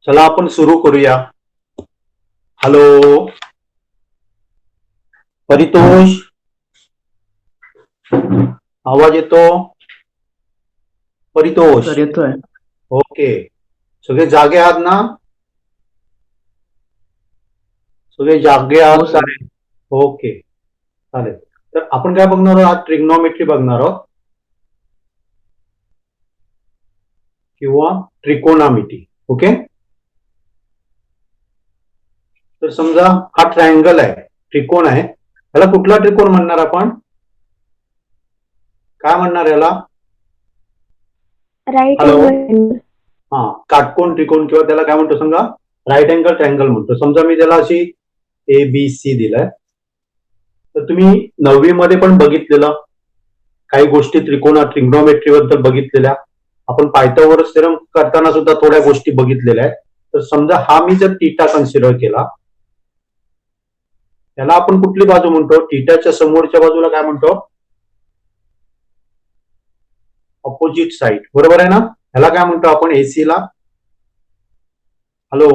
चला आपण सुरू करूया. हॅलो परितोष, आवाज येतो? परितोष सर येतोय. ओके. सगळे जागे आहात ना? सगळे जागे हो आहात सर. काय? ओके चालेल. तर आपण काय बघणार आहोत? ट्रिग्नोमेट्री बघणार आहोत किंवा त्रिकोणामिती. ओके. तर समजा हा ट्रायंगल आहे, त्रिकोण आहे. याला कुठला त्रिकोण म्हणणार आपण? काय म्हणणार याला? Right hello angle. हा, काटकोन त्रिकोण किंवा त्याला काय म्हणतो समजा राईट अँगल ट्रायंगल म्हणतो. समजा मी त्याला अशी ABC दिलाय, तर तुम्ही 9वी मध्ये पण बघितलेलं काही गोष्टी ट्रिग्नोमेट्री बद्दल बघितलेल्या. आपण पायथागोरस थेरम करताना सुद्धा थोड्या गोष्टी बघितलेल्या आहेत. तर समजा हा मी जर थीटा कन्सिडर केला, त्याला आपण कुठली बाजू म्हणतो? थीटाच्या समोरच्या बाजूला काय म्हणतो? Opposite side. बरोबर आहे ना? ह्याला काय म्हणतो आपण? AC ला. हॅलो,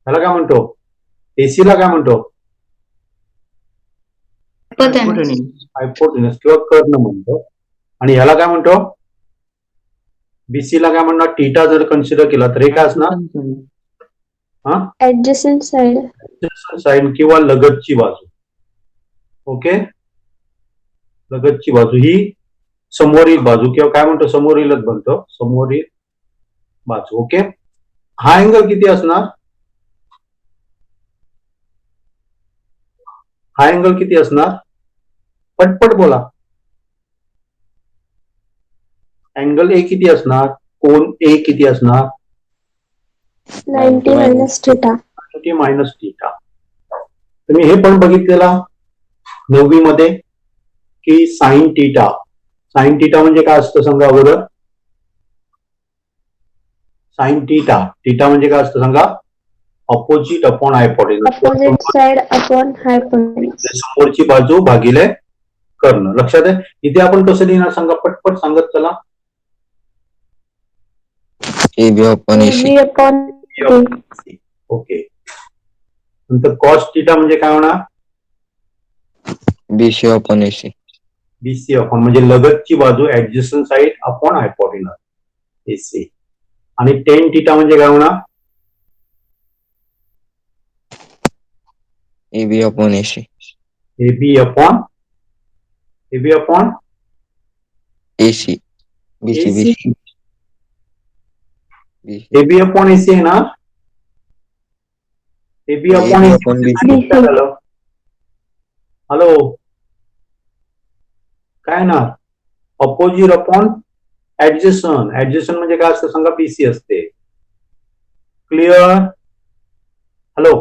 ह्याला काय म्हणतो? AC ला काय म्हणतो? हायपोटेनस किंवा कर्ण म्हणतो. आणि ह्याला काय म्हणतो? BC ला काय म्हणणार? थीटा जर कन्सिडर केला तर हे काय असणार? Adjacent side. साइड किंवा लगतची बाजू. ओके, लगतची बाजू ही समोरील बाजू किंवा काय म्हणतो? समोरीलच बनतो, समोरील बाजू. ओके. हा अँगल किती असणार? हा अँगल किती असणार? पटपट बोला. अँगल ए किती असणार? कोन ए किती असणार? 90 मायनस थीटा. 90 minus theta. तुम्ही हे पण बघितलेला 9वी मध्ये की साइन थीटा. साइन थीटा म्हणजे काय असतं सांगा अगोदर? साइन थीटा, थीटा म्हणजे काय असतं सांगा? Opposite upon hypotenuse. Opposite side upon hypotenuse. समोरची बाजू भागिले कर्ण. लक्षात आहे? इथे आपण कसं लिहिणार सांगा? पटपट सांगत चला. AB upon okay. नंतर कॉस थीटा म्हणजे काय होणार? BC upon AC. BC upon म्हणजे लगतची बाजू, adjacent side upon hypotenuse, AC. आणि टेन थीटा म्हणजे काय होणार? AB upon AC. AB upon AC. BC AC. BC. AB upon AC आहे ना? AB upon AB AC upon म्हणजे BC. काय झालं? हॅलो, काय ना? Opposite upon adjacent. ऍडजस्टंट म्हणजे काय असतं सांगा? BC असते. क्लिअर? हॅलो,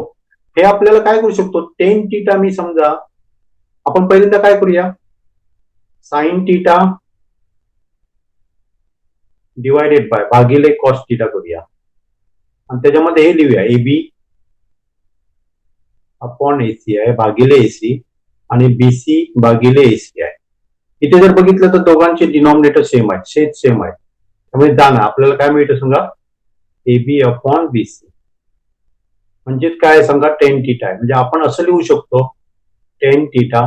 हे आपल्याला काय करू शकतो? टेन थीटा मी समजा, आपण पहिल्यांदा काय करूया? साइन थीटा डिवायडेड बाय भागिले कॉस थीटा करूया. आणि त्याच्यामध्ये हे लिहूया AB अपॉन AC आहे भागिले AC आणि BC भागिले AC आहे. इथे जर बघितलं तर दोघांचे डिनॉमिनेटर सेम आहे, सेम आहे. त्यामुळे जाणं आपल्याला काय मिळतं सांगा? AB अपॉन BC म्हणजे काय सांगा? टेन थीटा आहे. म्हणजे आपण असं लिहू शकतो, tan theta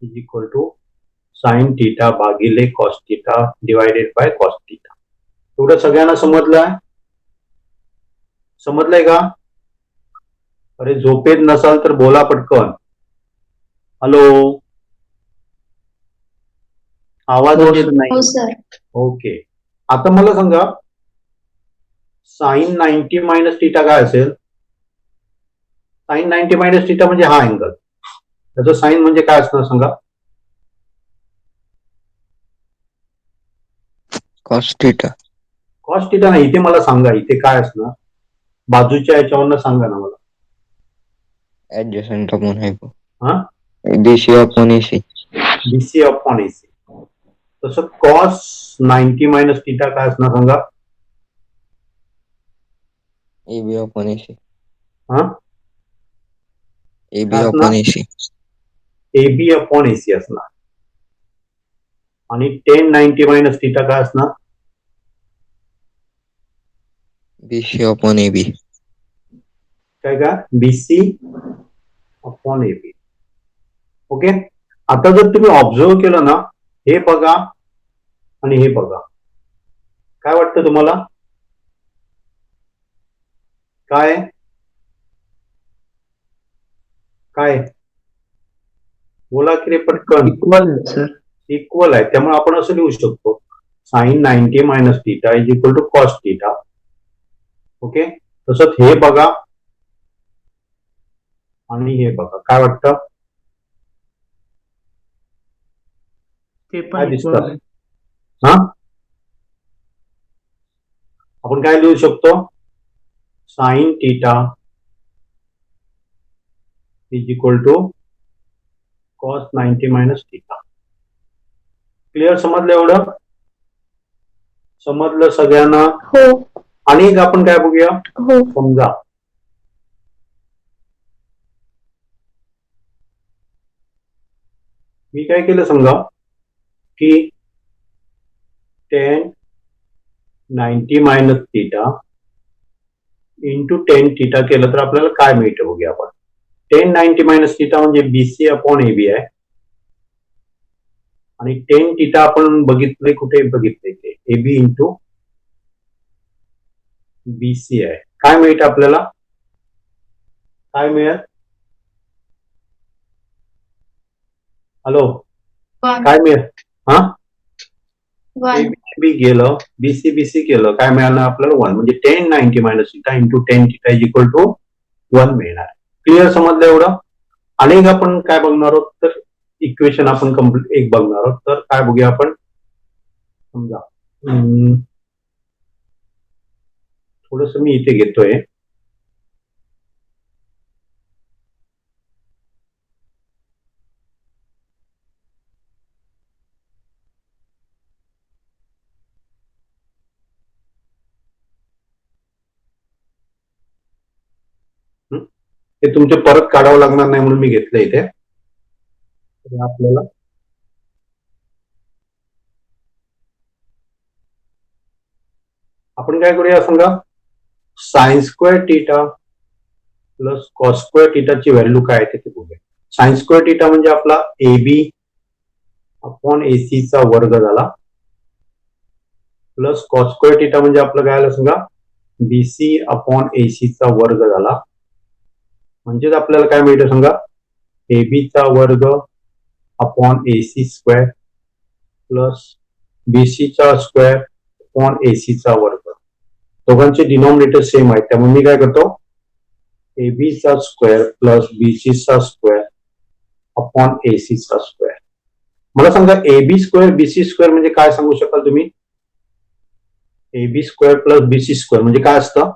is equal to sine theta भागिले cos theta divided by cos theta. एवढं सगळ्यांना समजलंय? समजलंय का? अरे झोपेत नसाल तर बोला पटकन. हॅलो, आवाज येत नाही. हो सर. ओके. आता मला सांगा, साइन 90 मायनस थीटा काय असेल? साइन 90 मायनस थीटा म्हणजे हा अँगल. त्याचं साइन म्हणजे काय असणार सांगा? Cos theta. कॉस थीटा नाही, इथे मला सांगा इथे काय असणार? बाजूच्या याच्यावरनं सांगा ना मला. Adjacent upon हायपो. हा, BC upon AC. BC upon AC. तसं कॉस 90 मायनस थीटा काय असणार सांगा? AB upon AC. हा, AB काय असणार? Upon AC. AB upon AC असणार. आणि टेन 90 मायनस थीटा काय असणार? BC upon AB. काय का BC अपॉन AB. ओके. आता जर तुम्ही ऑब्झर्व केलं ना, हे बघा आणि हे बघा, काय वाटतं तुम्हाला? काय काय बोला की रे पटकन. Equal sir. इक्वल आहे, त्यामुळे आपण असं लिहू शकतो sine 90 minus theta is equal to cos theta. Okay. तसंच हे बघा आणि हे बघा, काय वाटतं? ते काय पण दिसतं? इक्वल. हा, आपण काय लिहू शकतो? Sine theta is equal to cos 90 minus theta. Clear? समजलं एवढं? समजलं सगळ्यांना? हो आणि एक आपण काय बघूया. हो समजा मी काय केलं, समजा की tan 90 minus theta into tan theta केलं तर आपल्याला काय मिळतं बघूया आपण. tan 90 मायनस थीटा म्हणजे BC अपॉन AB आहे आणि tan थीटा आपण बघितले, कुठे बघितले ते AB इंटू BC आहे. काय मिळतं आपल्याला? काय मिळेल? हॅलो, काय मिळेल? हा, AB गेलं, BC केलं, काय मिळालं आपल्याला? 1. म्हणजे tan 90 minus theta into tan theta is equal to 1 मिळणार. क्लिअर? समजलं एवढं? अनेक आपण काय बघणार आहोत, तर इक्वेशन आपण कम्प्लीट एक बघणार आहोत. तर काय बघूया आपण. समजा थोडस मी इथे घेतोय. हे तुमचे परत काढावं लागणार नाही म्हणून मी घेतलं इथे. आपल्याला आपण काय करूया सांगा, sine square theta plus cos square थीटाची व्हॅल्यू काय आहे ते बघूया. साइन स्क्वेअर थीटा म्हणजे आपला AB अपॉन AC चा वर्ग झाला, प्लस कॉस स्क्वेअर थीटा म्हणजे आपलं काय आलं सांगा, BC अपॉन AC चा वर्ग झाला. म्हणजेच आपल्याला काय मिळतं सांगा, AB चा वर्ग upon AC square plus BC चा स्क्वेअर अपॉन AC चा वर्ग. दोघांचे डिनॉमिनेटर सेम आहेत, त्यामुळे मी काय करतो, AB चा स्क्वेअर प्लस BC चा स्क्वेअर अपॉन AC चा स्क्वेअर. मला सांगा AB स्क्वेअर BC स्क्वेअर म्हणजे काय सांगू शकाल तुम्ही? AB square plus BC square म्हणजे काय असतं?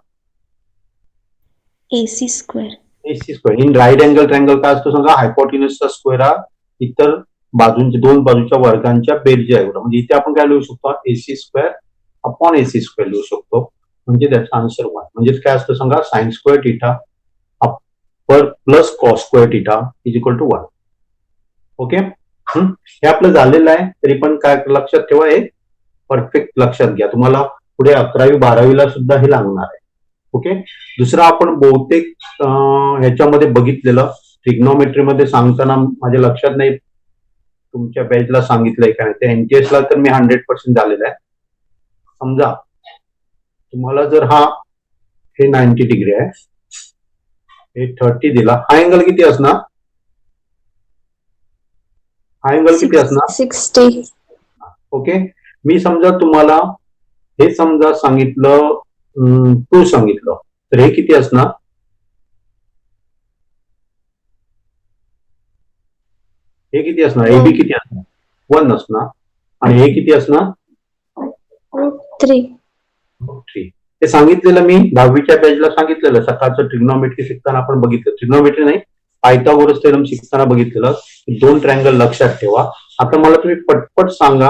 AC square. AC square. In right angle triangle काय असतो सांगा, हायपोटेन्यूसचा स्क्वेअर हा इतर बाजूंच्या दोन बाजूच्या वर्गांच्या बेरजा एवढा. म्हणजे इथे आपण काय लिहू शकतो, AC square upon AC square लिहू शकतो. म्हणजे त्याचा आन्सर 1. म्हणजेच काय असतं सांगा, sine square theta plus cos square theta is equal to 1. Okay. हे आपलं झालेलं आहे. तरी पण काय लक्षात ठेवा, हे परफेक्ट लक्षात घ्या, तुम्हाला पुढे 11वी 12वीला सुद्धा हे लागणार आहे. ओके. दुसरं आपण बहुतेक ह्याच्यामध्ये बघितलेलं, ट्रिग्नोमेट्री मध्ये सांगताना माझ्या लक्षात नाही तुमच्या बॅचला सांगितलंय का नाही, ते NTS ला तर मी 100% झालेलं आहे. समजा तुम्हाला जर हे 90 डिग्री आहे, हे 30 दिला, हा अँगल किती असणार? हा अँगल किती असणार? 60. ओके. मी समजा तुम्हाला हे समजा सांगितलं 2 सांगितलं, तर हे किती असणार? हे किती असणार? AB किती असणार? 1 असणार. आणि हे किती असणार? 3. 3. ते सांगितलेलं मी 10वीच्या बॅचला सांगितलेलं, सकाळचं ट्रिग्नोमेट्री शिकताना आपण बघितलं. ट्रिग्नोमेट्री नाही, पायथागोरस थेरम शिकताना बघितलेलं. 2 ट्रायंगल लक्षात ठेवा. आता मला तुम्ही पटपट सांगा,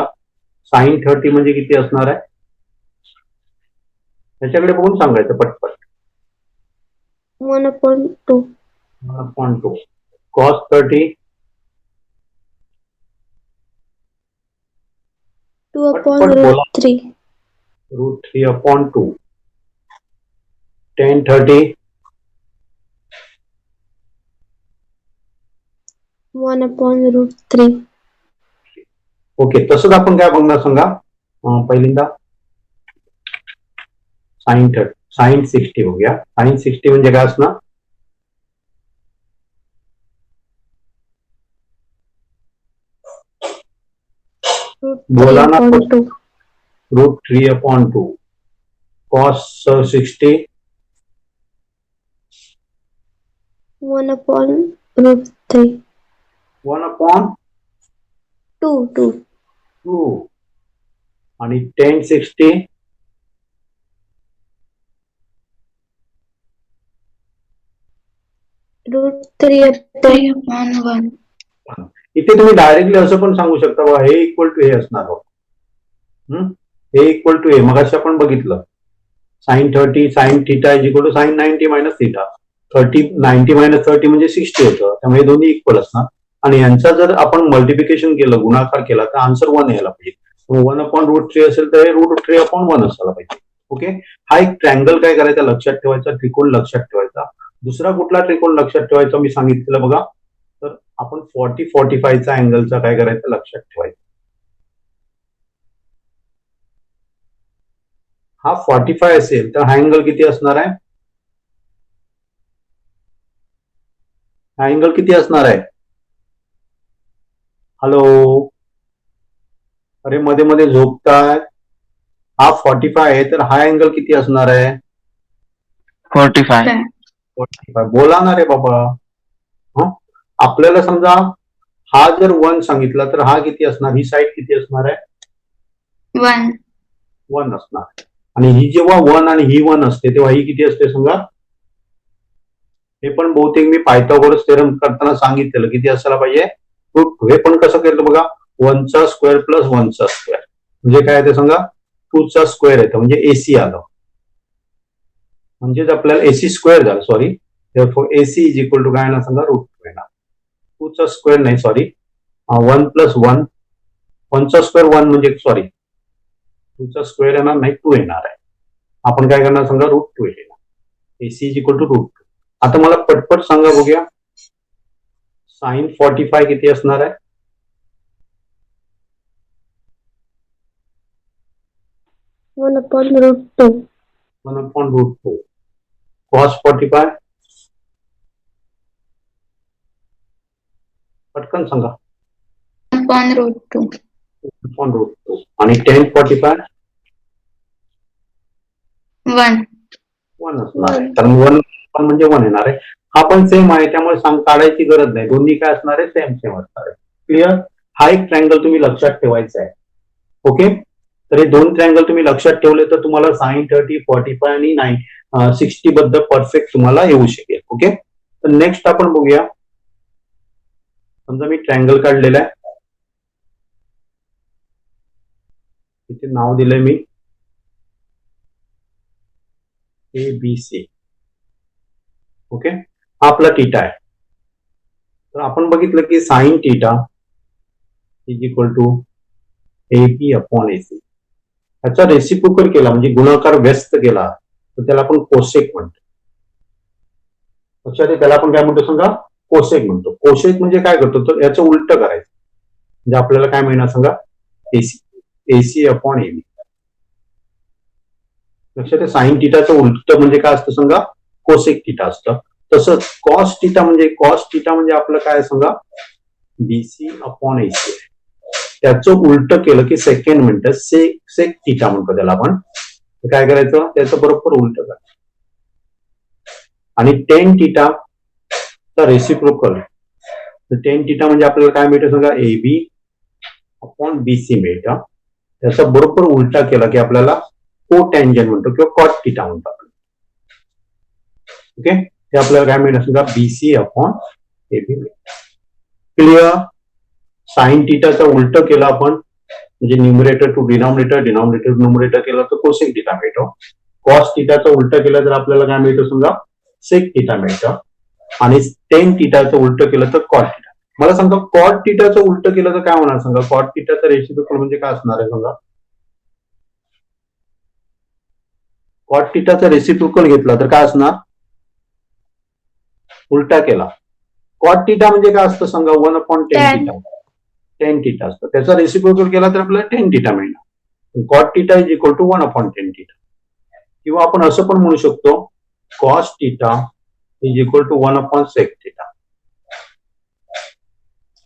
साइन 30 म्हणजे किती असणार आहे? त्याच्याकडे बघून सांगायचं पटपट. 1/2. 1/2. कॉस 30 2 upon पटपट बोला. √3. √3/2. 10 30 1/√3. ओके. तसंच आपण काय बघणार सांगा, पहिल्यांदा साइन 60 बघूया. साइन 60 म्हणजे काय असणार, बोला ना. √3/2. √3/2. cos 60 1/√3. 1/2. 2. आणि 10 60 √3/1. इथे तुम्ही डायरेक्टली असं पण सांगू शकता बघा, हे इक्वल टू हे असणार बघ. हे इक्वल टू हे मगाशी आपण बघितलं, sine 30 sine theta is equal to sine 90 minus theta. 90 minus 30 म्हणजे 60 होतं, त्यामुळे दोन्ही इक्वल असणार. आणि यांचा जर आपण मल्टिप्लिकेशन केलं, गुणाकार केला, तर आन्सर 1 यायला पाहिजे. 1/√3 असेल तर हे √3/1 असायला पाहिजे. ओके. हा एक ट्रँगल काय करायचा लक्षात ठेवायचा, त्रिकोण लक्षात ठेवायचा. दुसरा कुठला त्रिकोण लक्षात ठेवायचा मी सांगितलेलं बघा, तर आपण 40-45चा अँगलचा काय करायचं लक्षात ठेवायचं. हा 45 असेल तर हा अँगल किती असणार आहे, हा अँगल किती असणार आहे. हॅलो, अरे मध्ये मध्ये झोपताय. हा 45 आहे तर हा अँगल किती असणार आहे, 45. 45. बोला ना रे बाबा. आपल्याला समजा हा जर 1 सांगितला तर हा किती असणार, ही साईड किती असणार आहे, 1 असणार. आणि ही जेव्हा 1 आणि ही 1 असते तेव्हा ही किती असते समजा, हे पण बहुतेक मी पायथागोरस थेरम करताना सांगितलेलं किती असायला पाहिजे, √2. हे पण कसं केलं बघा, 1चा स्क्वेअर प्लस 1चा स्क्वेअर म्हणजे काय ते सांगा, 2चा स्क्वेअर येतं म्हणजे एसी आलं, म्हणजेच आपल्याला एसी स्क्वेअर झालं. Sorry, AC is equal to काय ना सांगा, √2 येणार. 2चा स्क्वेअर नाही, सॉरी, 1 प्लस 1, 1चा स्क्वेअर 1 म्हणजे सॉरी 2चा स्क्वेअर येणार नाही, 2 येणार आहे. आपण काय करणार सांगा, √2 येणार. AC is equal to √2. आता मला पटपट सांगा बघूया, साइन 45 किती असणार आहे, 1/√2. 1/√2. cos 45 पटकन सांगा, 1/√2. 1/√2. आणि 10 45 1. 1 असणार आहे, कारण 1 म्हणजे 1 येणार आहे. हा पण सेम आहे, त्यामुळे काढायची गरज नाही, दोन्ही काय असणार आहे, सेम असणार आहे. क्लिअर. हा एक ट्रँगल तुम्ही लक्षात ठेवायचा आहे. ओके. तर हे 2 ट्रँगल तुम्ही लक्षात ठेवले तर तुम्हाला साइन 30 45 आणि 60 बद्दल परफेक्ट तुम्हाला येऊ शकेल. ओके. तर नेक्स्ट आपण बघूया, समजा मी ट्रँगल काढलेला आहे, इथे नाव दिलंय मी ABC. ओके. हा आपला थीटा आहे. तर आपण बघितलं की sine theta is equal to AB/AC. ह्याचा रेसिप्रोकल केला म्हणजे गुणाकार व्यस्त केला तर त्याला आपण कोसेक म्हणतो. लक्षात, त्याला आपण काय म्हणतो सांगा, कोसेक म्हणतो. कोसेक म्हणजे काय करतो, तर याचं उलट करायचं म्हणजे आपल्याला काय मिळणार सांगा, AC/AB. लक्षात, साइन थिटाचं उलट म्हणजे काय असतं सांगा, कोसेक थिटा असतं. तसंच कॉस थिटा म्हणजे आपलं काय सांगा, BC/AC. त्याचं उलट केलं की सेकंड म्हणतात सेक थिटा म्हणतो त्याला आपण. काय करायचं, त्याचं बरोबर उलट करायचं. आणि टेन थिटाचा रेसिप्रोकल, टेन थिटा म्हणजे आपल्याला काय मिळतं सांगा, AB/BC मिळतं. त्याचा बरोबर उलटा केला की आपल्याला कोटँजंट म्हणतो किंवा कॉट थिटा म्हणतो आपण. ओके. ते आपल्याला काय मिळणार सांगा, BC/AB. क्लिअर. साइन थिटाचा उलट केला आपण म्हणजे numerator to denominator, denominator to numerator केला तर कोसेक थिटा मिळतो. कॉस थिटाचा उलट केला तर आपल्याला काय मिळतं समजा, सेक थिटा मिळतं. आणि टेन थिटाचं उलट केलं तर कॉट थिटा. मला सांगा, कॉट थिटाचं उलट केलं तर काय होणार सांगा, कॉट थिटाचा रेसिप्रोकल म्हणजे काय असणार आहे सांगा, कॉट थिटाचा रेसिप्रोकल घेतला तर काय असणार, उलटा केला. कॉट थिटा म्हणजे काय असतं सांगा, 1/10 थिटा. 10 थिटा असतं, त्याचा रेसिप्रोकल केला तर आपल्याला 10 थिटा मिळणार. Cot theta is equal to 1/10 theta. किंवा आपण असं पण म्हणू शकतो, cos theta is equal to 1/sec theta.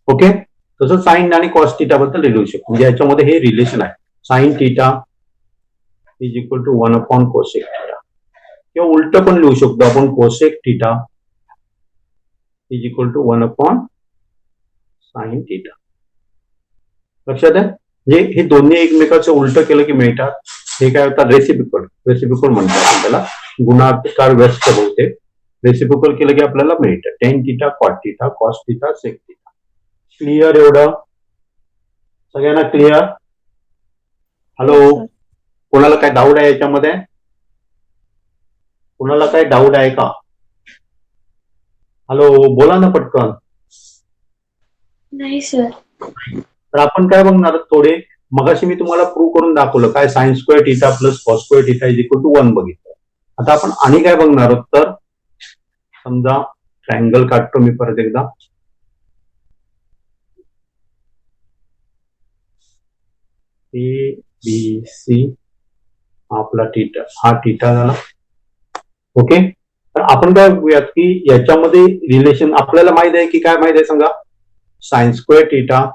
Okay, तसं साइन आणि कॉस थिटा बद्दल लिहू शकतो. म्हणजे याच्यामध्ये हे रिलेशन आहे, sine theta is equal to 1/cosec theta. किंवा उलट पण लिहू शकतो आपण, cosec theta is equal to 1/sin theta. लक्षात आहे, म्हणजे हे दोन्ही एकमेकाचं उलट केलं की मिळतात. हे काय होतात, रेसिप्रोकल म्हणतात त्याला, गुणाकार व्यस्त बहुतेक. रेसिप्रोकल केलं की आपल्याला मिळतं tan theta, cot theta, cos theta, sec theta. Clear एवढं सगळ्यांना? क्लिअर? हॅलो, कोणाला काय डाऊट आहे याच्यामध्ये? कोणाला काय डाऊट आहे का? हॅलो, बोला ना पटकन. नाही सर. तर आपण काय बघणार थोडे, मगाशी मी तुम्हाला प्रूव्ह करून दाखवलं, काय sine square theta plus cos square theta is equal to 1 बघितलं. आता आपण आणि काय बघणार आहोत, तर समजा ट्रायंगल काढतो मी परत एकदा. ए बी सी आपला थिटा, हा थिटा झाला. ओके, तर आपण काय बघूयात की याच्यामध्ये रिलेशन आपल्याला माहित आहे की काय माहित आहे सांगा, sine square theta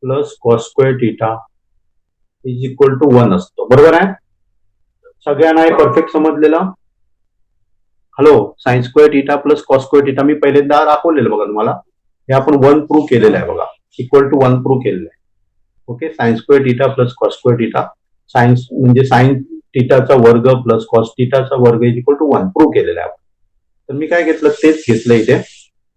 plus cos square theta is equal to 1 असतो. बरोबर आहे? सगळ्यांना हे परफेक्ट समजलेलं? Hello, sine square theta plus cos square theta मी पहिल्यांदा दाखवलेलं बघा तुम्हाला. हे आपण 1 प्रूव्ह केलेलं आहे बघा, इक्वल टू 1 प्रूव्ह केलेलं आहे. Okay, sign square theta plus cos square theta, science म्हणजे साइन थिटाचा वर्ग प्लस कॉस थिटाचा वर्ग इज इक्वल टू 1 प्रूव्ह केलेला आहे. तर मी काय घेतलं, तेच घेतलं इथे.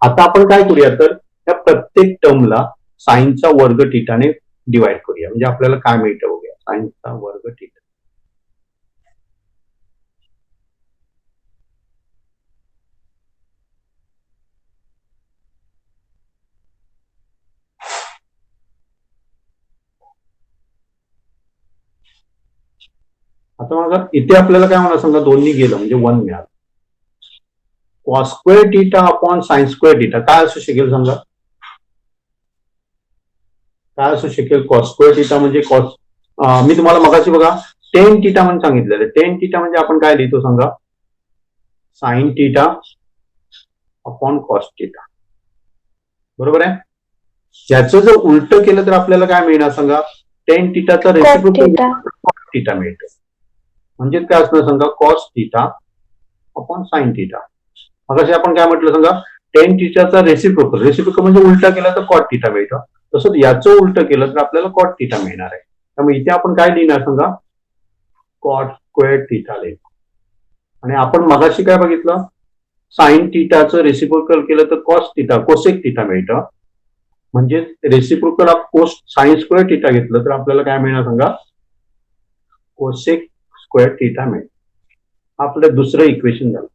आता आपण काय करूया, तर त्या प्रत्येक टर्मला साइनचा वर्ग थिटाने डिवाइड करूया. म्हणजे आपल्याला काय मिळतं बघूया, साइनचा वर्ग थिटा. आता मग इथे आपल्याला काय म्हणा सांगा, दोन्ही गेलं म्हणजे 1 मिळालं. Cos square theta upon sign square theta काय असू शकेल सांगा, काय असू शकेल? कॉस स्क्वेअर थिटा म्हणजे कॉस, मी तुम्हाला मगाशी बघा टेन थिटा म्हणून सांगितलेलं. टेन थिटा म्हणजे आपण काय लिहितो सांगा, sine theta upon cos theta. बरोबर आहे? याचं जर उलट केलं तर आपल्याला काय मिळणार सांगा, टेन थिटाचा रेसिप्रोकल थिटा मिळतो. म्हणजे काय असणार सांगा, cos theta upon sine theta. मग आपण काय म्हटलं सांगा, टेन थिटाचा रेसिप्रोकल म्हणजे उलटा केला तर कॉट थिटा मिळतं. तसंच याचं उलट केलं तर आपल्याला कॉट थिटा मिळणार आहे. त्यामुळे इथे आपण काय लिहिणार सांगा, कॉट स्क्वेअर थिटा लिहितो. आणि आपण मगाशी काय बघितलं, साइन थिटाचं रेसिप्रोकल केलं तर कॉस थिटा, कोसेक थिटा मिळतं. म्हणजे reciprocal of cos sign square theta घेतलं तर आपल्याला काय मिळणार सांगा, कोसेक स्क्वेअर थिटा मिळेल. आपलं दुसरं इक्वेशन झालं.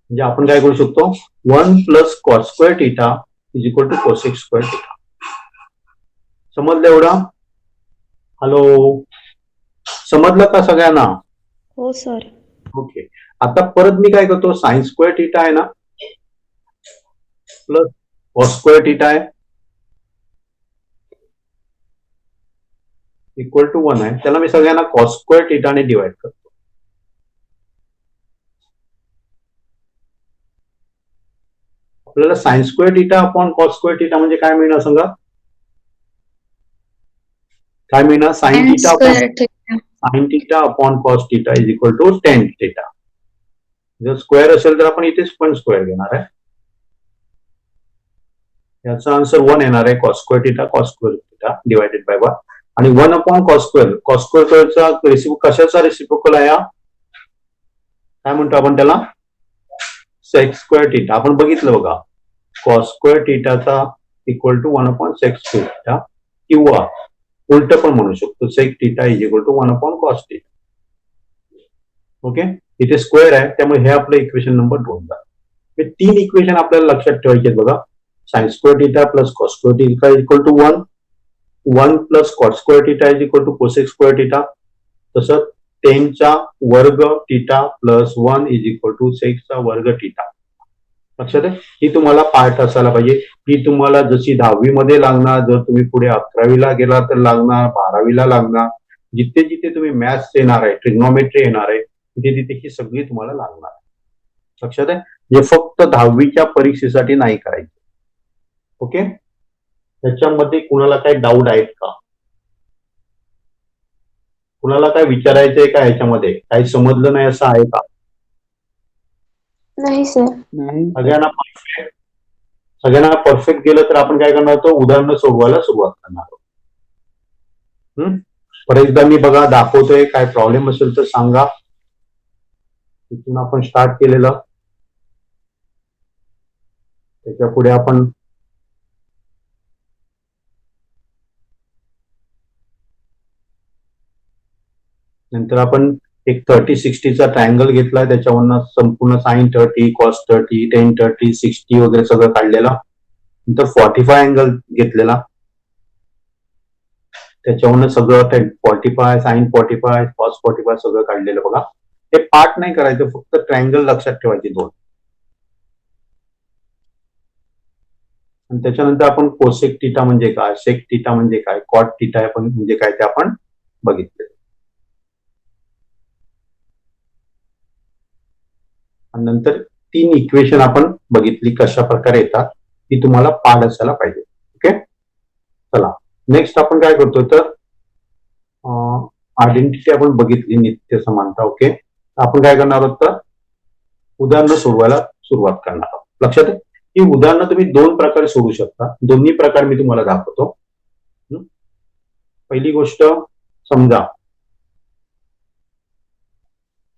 म्हणजे आपण काय करू शकतो, 1 plus cos square theta is equal to cosec square theta. समजलं एवढं? हॅलो, समजलं का सगळ्यांना? हो सर. ओके, आता परत मी काय करतो, साइन स्क्वेअर थिटा आहे ना प्लस कॉस स्क्वेअर थिटा आहे इक्वल टू 1 आहे, त्याला मी सगळ्यांना कॉस स्क्वेअर थिटाने डिवाइड करतो. आपल्याला sine square theta upon cos square theta म्हणजे काय मिळणार सांगा, काय मिळणार, sine theta upon cos theta is equal to tan theta. जर स्क्वेअर असेल तर आपण इथेच पण स्क्वेअर घेणार आहे. याचा आन्सर 1 येणार आहे, cos square theta divided by 1. आणि 1 अपॉन कॉस स्क्वेअरचा कशाचा रेसिप्रोकल आहे, काय म्हणतो आपण त्याला, सेक स्क्वेअर थिटा. आपण बघितलं बघा, कॉस स्क्वेअर थिटाचा equal to 1 upon sec square theta, किंवा उलट पण म्हणू शकतो, sec theta is equal to 1 upon cos theta. Okay, इथे स्क्वेअर आहे त्यामुळे हे आपलं इक्वेशन नंबर 2 झालं. हे 3 इक्वेशन आपल्याला लक्षात ठेवायचे बघा. Sine square theta plus cos square theta is equal to 1, 1 plus cot square theta is equal to cosec square theta. तसंच 10चा वर्ग theta plus 1 is equal to 6चा वर्ग थिटा. लक्षात आहे, ही तुम्हाला पाठ असायला पाहिजे. ही तुम्हाला जशी 10वी मध्ये लागणार, जर तुम्ही पुढे 11वीला गेला तर लागणार, 12वीला लागणार, जिथे जिथे तुम्ही मॅथ्स येणार आहे, ट्रिग्नॉमेट्री येणार आहे, तिथे तिथे ही सगळी तुम्हाला लागणार आहे. लक्षात आहे, हे फक्त 10वीच्या परीक्षेसाठी नाही करायचे. ओके, त्याच्यामध्ये कुणाला काही डाऊट आहेत का? कुणाला काय विचारायचंय का? ह्याच्यामध्ये काही समजलं नाही असं आहे का? नाही सर. सगळ्यांना परफेक्ट गेलं तर आपण काय करणार आहोत, उदाहरणं सोडवायला सुरुवात करणार आहोत. परत एकदा मी बघा दाखवतोय, काय प्रॉब्लेम असेल तर सांगा. तिथून आपण स्टार्ट केलेलं, त्याच्या पुढे आपण नंतर आपण एक 30-60चा ट्रायंगल घेतलाय, त्याच्यावरनं संपूर्ण साइन 30, कॉस 30, टेन 30, 60 वगैरे सगळं काढलेला. नंतर 45 अँगल घेतलेला, त्याच्यावरनं सगळं 45, साइन 45, कॉस 45 सगळं काढलेलं बघा. हे पार्ट नाही करायचं, फक्त ट्रायंगल लक्षात ठेवायचे 2. आणि त्याच्यानंतर आपण कोसेक थिटा म्हणजे काय, सेक थिटा म्हणजे काय, कॉट थिटा म्हणजे काय ते आपण बघितले. आणि नंतर 3 इक्वेशन आपण बघितली कशा प्रकारे येतात, ती तुम्हाला पाठ असायला पाहिजे. ओके, चला नेक्स्ट आपण काय करतो तर आयडेंटिटी आपण बघितली, नित्य समानता. ओके, आपण काय करणार आहोत तर उदाहरणं सोडवायला सुरुवात करणार आहोत. लक्षात आहे, ही उदाहरणं तुम्ही 2 प्रकारे सोडू शकता. दोन्ही प्रकार मी तुम्हाला दाखवतो. पहिली गोष्ट, समजा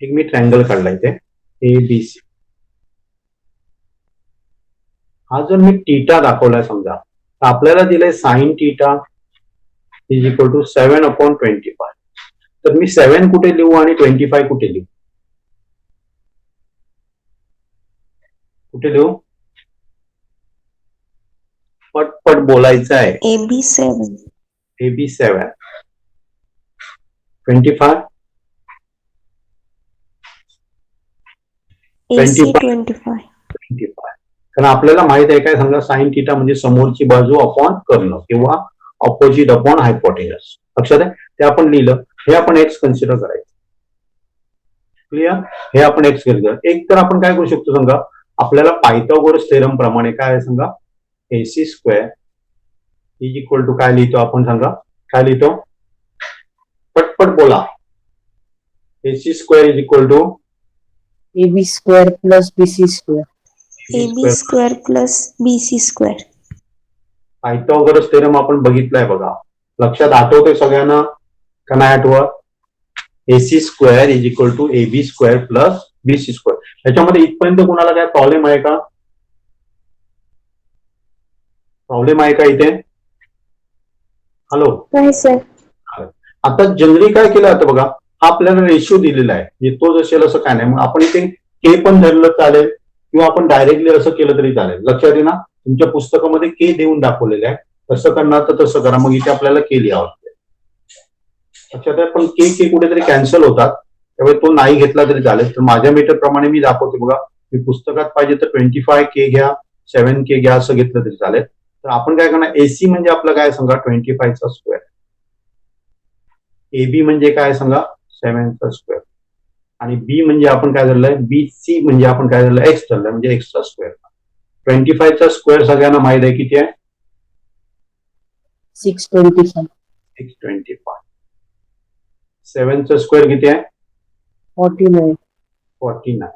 एक मी ट्रायंगल काढला इथे ABC. हा जर मी टीटा दाखवलाय समजा, तर आपल्याला दिलंय sine theta is equal to 7/25. तर मी 7 कुठे लिहू आणि 25 कुठे लिहू? कुठे लिहू? पटपट बोलायचं आहे. AB7. AB7, 25, AC25. 25. कारण आपल्याला माहित आहे काय, सांगा, साइन थिटा म्हणजे समोरची बाजू अपॉन कर्ण किंवा ऑपोजिट अपॉन हायपोटेनस. लक्षात आहे, ते आपण लिहिलं. हे आपण एक्स कन्सिडर करायचं. क्लिअर, हे आपण एक्स कन्सिडर. एक तर आपण काय करू शकतो सांगा, आपल्याला पायथागोरस थेरम प्रमाणे काय आहे सांगा, AC² इज इक्वल टू काय लिहितो आपण सांगा, काय लिहितो? पटपट बोला. AC² is equal to AB² plus BC². AB² plus BC². Pythagoras theorem आपण बघितलाय बघा. लक्षात आठवतंय सगळ्यांना का नाही आठवत? AC² is equal to AB² plus BC². याच्यामध्ये इथपर्यंत कुणाला काय प्रॉब्लेम आहे का? प्रॉब्लेम आहे का इथे? हॅलो, नाही सर. आता जनरली काय केलं जातं बघा, हा आपल्याला रेशिओ दिलेला आहे, म्हणजे तो असेल असं काय नाही. मग आपण इथे के पण धरलं चालेल किंवा आपण डायरेक्टली असं केलं तरी चालेल. लक्षात येईल ना, तुमच्या पुस्तकामध्ये के देऊन दाखवलेलं आहे. तसं करणार तर तसं करा, मग इथे आपल्याला के लिहावं लागेल. लक्षात आहे, पण के कुठेतरी कॅन्सल होतात, त्यामुळे तो नाही घेतला तरी चालेल. तर माझ्या मीटर प्रमाणे मी दाखवते बघा. मी पुस्तकात पाहिजे तर 25 के घ्या, 7 के घ्या, असं घेतलं तरी चालेल. तर आपण काय करणार, AC म्हणजे आपलं काय सांगा, 25चा स्क्वेअर. AB म्हणजे काय सांगा, 7चा स्क्वेअर. आणि B म्हणजे आपण काय धरलंय, BC म्हणजे आपण काय धरलं, एक्स धरलंय, म्हणजे एक्सचा स्क्वेअर. 25चा स्क्वेअर सगळ्यांना माहित आहे किती आहे? 625. 625. 7चा स्क्वेअर किती आहे? 49. 49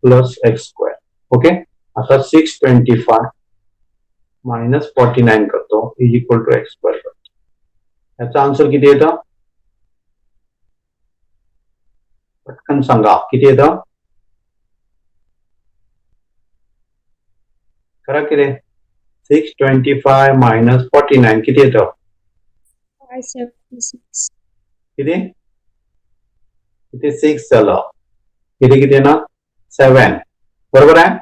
प्लस एक्स स्क्वेअर. ओके, आता 625 मायनस 49 करतो is equal to x square करतो. याचा आन्सर किती येतं? पटकन सांगा, किती येतं? करा की रे. 625 मायनस 49 किती येतं? 576. किती? इथे 6 झालं. किती किती ना? 7. बरोबर आहे?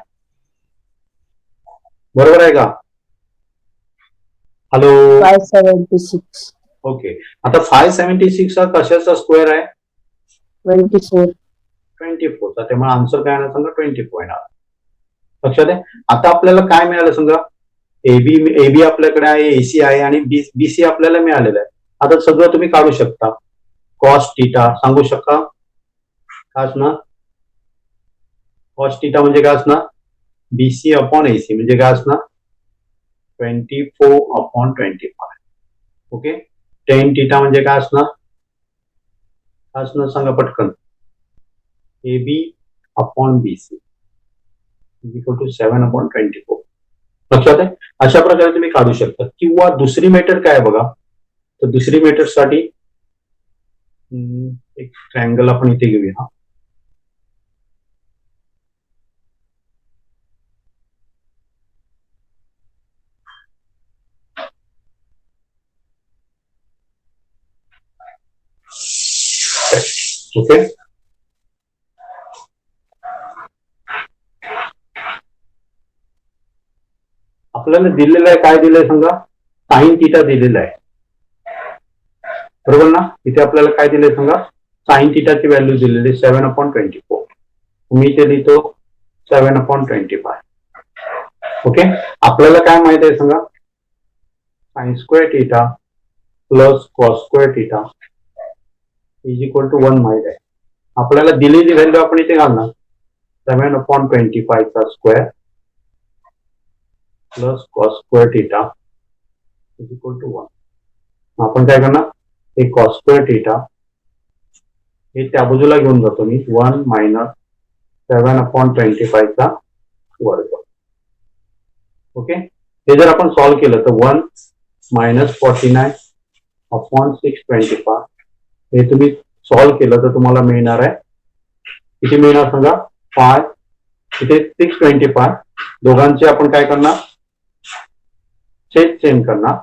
बरोबर आहे का? हॅलो, 576. ओके. आता 576 हा कशाचा स्क्वेअर आहे? 24. 24चा, त्यामुळे आन्सर काय येणार सांगा 24 येणार. लक्षात आहे. आता आपल्याला काय मिळालं सांगा, एबी आपल्याकडे आहे, एसी आहे आणि बीसी आपल्याला मिळालेलं आहे. आता सगळं तुम्ही काढू शकता. कॉस थीटा सांगू शकता काय असणार, कॉस थीटा म्हणजे काय असणार, बीसी अपॉन एसी म्हणजे काय असणार 24/25. ओके. टेन थीटा म्हणजे काय असणार, काय असणार सांगा पटकन, AB upon BC equal to 7/24. लक्षात आहे. अशा प्रकारे तुम्ही काढू शकता. किंवा दुसरी मेथड काय आहे बघा, तर दुसरी मेथड साठी एक ट्रायंगल आपण इथे घेऊया. ओके. आपल्याला दिलेलं आहे, काय दिलंय सांगा, साइन थीटा दिलेला आहे, बरोबर ना. इथे आपल्याला काय दिलंय सांगा, साइन थीटाची व्हॅल्यू दिलेली 7/24. मी ते लिहितो 7/25. ओके. आपल्याला काय माहित आहे सांगा, sine square theta plus cos square theta is equal to 1 माहित आहे. आपल्याला दिलेली व्हॅल्यू आपण इथे घालणार 7/25 चा square plus cos square theta is equal to 1. आपण काय करणार, हे कॉस स्क्वेअर थीटा हे त्या बाजूला घेऊन जातो मी, 1 मायनस 7/25 चा वर्ग. ओके. हे जर आपण सॉल्व्ह केलं तर 1 मायनस 49/625 हे तुम्ही सॉल्व्ह केलं तर तुम्हाला मिळणार आहे, किती मिळणार सांगा, 5. इथे 625 दोघांचे आपण काय करणार, सेम करणार,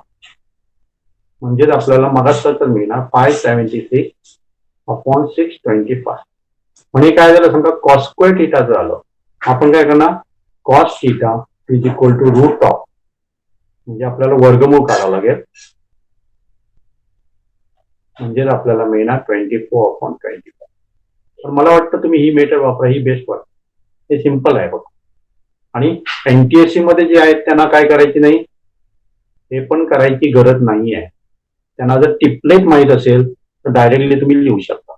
म्हणजेच आपल्याला मगाच मिळणार 576/625. म्हणजे काय झालं सांगा, कॉस स्क्वेअर थीटाचं झालं. आपण काय करणार, cos theta is equal to root of, म्हणजे आपल्याला वर्गमूळ करावं लागेल, म्हणजेच आपल्याला मिळणार 24/25. पण मला वाटतं तुम्ही ही मेथड वापरा, ही बेस्ट वाटतं. हे सिंपल आहे बघा. आणि एनटीएससी मध्ये जे आहेत त्यांना काय करायची नाही, हे पण करायची गरज नाही आहे. त्यांना जर टिपलेट माहित असेल तर डायरेक्टली तुम्ही लिहू शकता.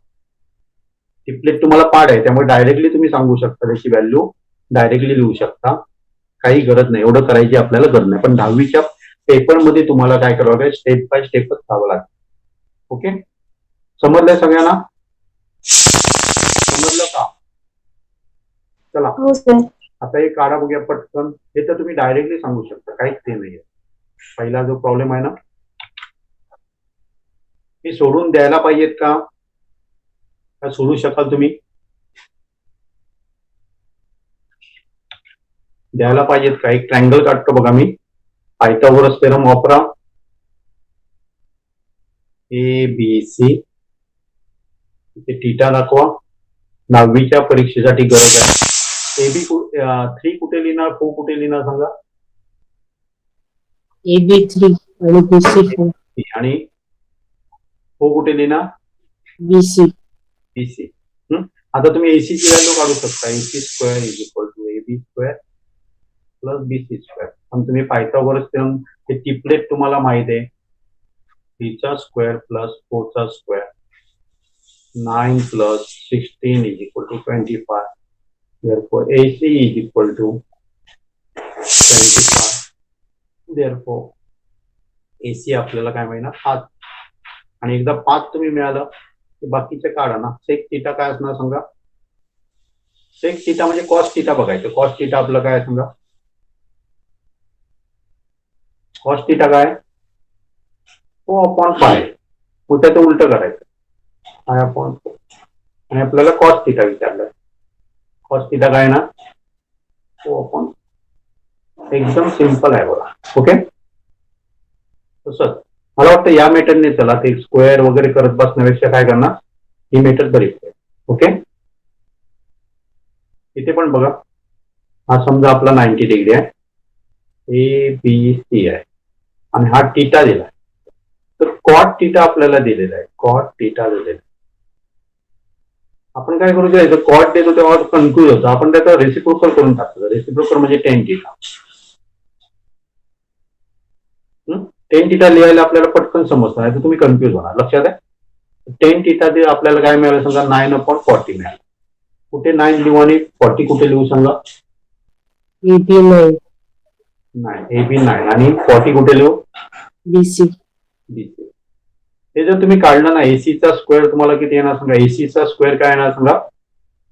टिपलेट तुम्हाला पाठ आहे, त्यामुळे डायरेक्टली तुम्ही सांगू शकता, त्याची व्हॅल्यू डायरेक्टली लिहू शकता. काही गरज नाही, एवढं करायची आपल्याला गरज नाही. पण 10वीच्या पेपरमध्ये तुम्हाला काय करावं लागेल, स्टेप बाय स्टेपच जावं लागेल. ओके. समजलंय सगळ्यांना, समजलं का. चला हो सर. आता हे काढा बघूया पटकन. हे तर तुम्ही डायरेक्टली सांगू शकता, काहीच ते नाहीये. पहिला जो प्रॉब्लेम आहे ना, हे सोडून द्यायला पाहिजेत का, सोडू शकाल तुम्ही, द्यायला पाहिजेत का. एक ट्रायंगल काढतो बघा मी, पायथागोरस थेरम वापरा. ABC इथे थीटा दाखवा, 10वीच्या परीक्षेसाठी गरज आहे. AB 3 कुठे लिहिणार, 4 कुठे लिहिणार सांगा, AB 3 आणि BC 4. आणि 4 कुठे लिहिणार, BC. BC. आता तुम्ही AC ची व्हॅल्यू काढू शकता, AC square is equal to AB square plus BC square. पण तुम्ही पायथागोरस थेरम हे टिपलेट तुम्हाला माहित आहे, 3 चा स्क्वेअर प्लस 4 चा square 9 plus 16 is equal to 25. Therefore AC is equal to 25. Therefore AC आपल्याला काय मिळणार 5. आणि एकदा 5 तुम्ही मिळालं की बाकीचे काढा ना. सेक थीटा काय असणार सांगा, सेक थीटा म्हणजे कॉस थीटा बघायचं. कॉस थीटा आपलं काय सांगा, कॉस थीटा काय 4/5. कुठे ते उलट करायचं, 5/4. आणि आपल्याला कॉस थीटा विचारलं, कॉस थीटा काय ना 4/5. एकदम सिंपल आहे बघा. ओके. तसंच मला वाटतं या मेथडने चला, ते स्क्वेअर वगैरे करत बसण्यापेक्षा काय करणार, ही मेथड बरी आहे. ओके. इथे पण बघा, हा समजा आपला 90 डिग्री आहे, ABC आहे आणि हा थीटा दिला, तर कॉट थीटा आपल्याला दिलेला आहे, कॉट थीटा दिलेला आहे. आपण काय करू द्यायचं, कॉट देतो तेव्हा कन्फ्यूज होतो, आपण त्याचा रेसिप्रोकल करून टाकतो. रेसिप्रोकल म्हणजे टेन थिटा. टेन थिटा लिहायला आपल्याला पटकन समजतं, नाही तर तुम्ही कन्फ्यूज होणार. लक्षात आहे, टेन थिटा ते आपल्याला काय मिळालं समजा 9/40 मिळालं. कुठे 9 लिहू आणि 40 कुठे लिहू सांगा? AB 9 नाही, AB 9 आणि 40 कुठे लिहू? BC BC. हे जर तुम्ही काढलं ना, एसीचा स्क्वेअर तुम्हाला किती येणार सांगा? एसीचा स्क्वेअर काय येणार सांगा?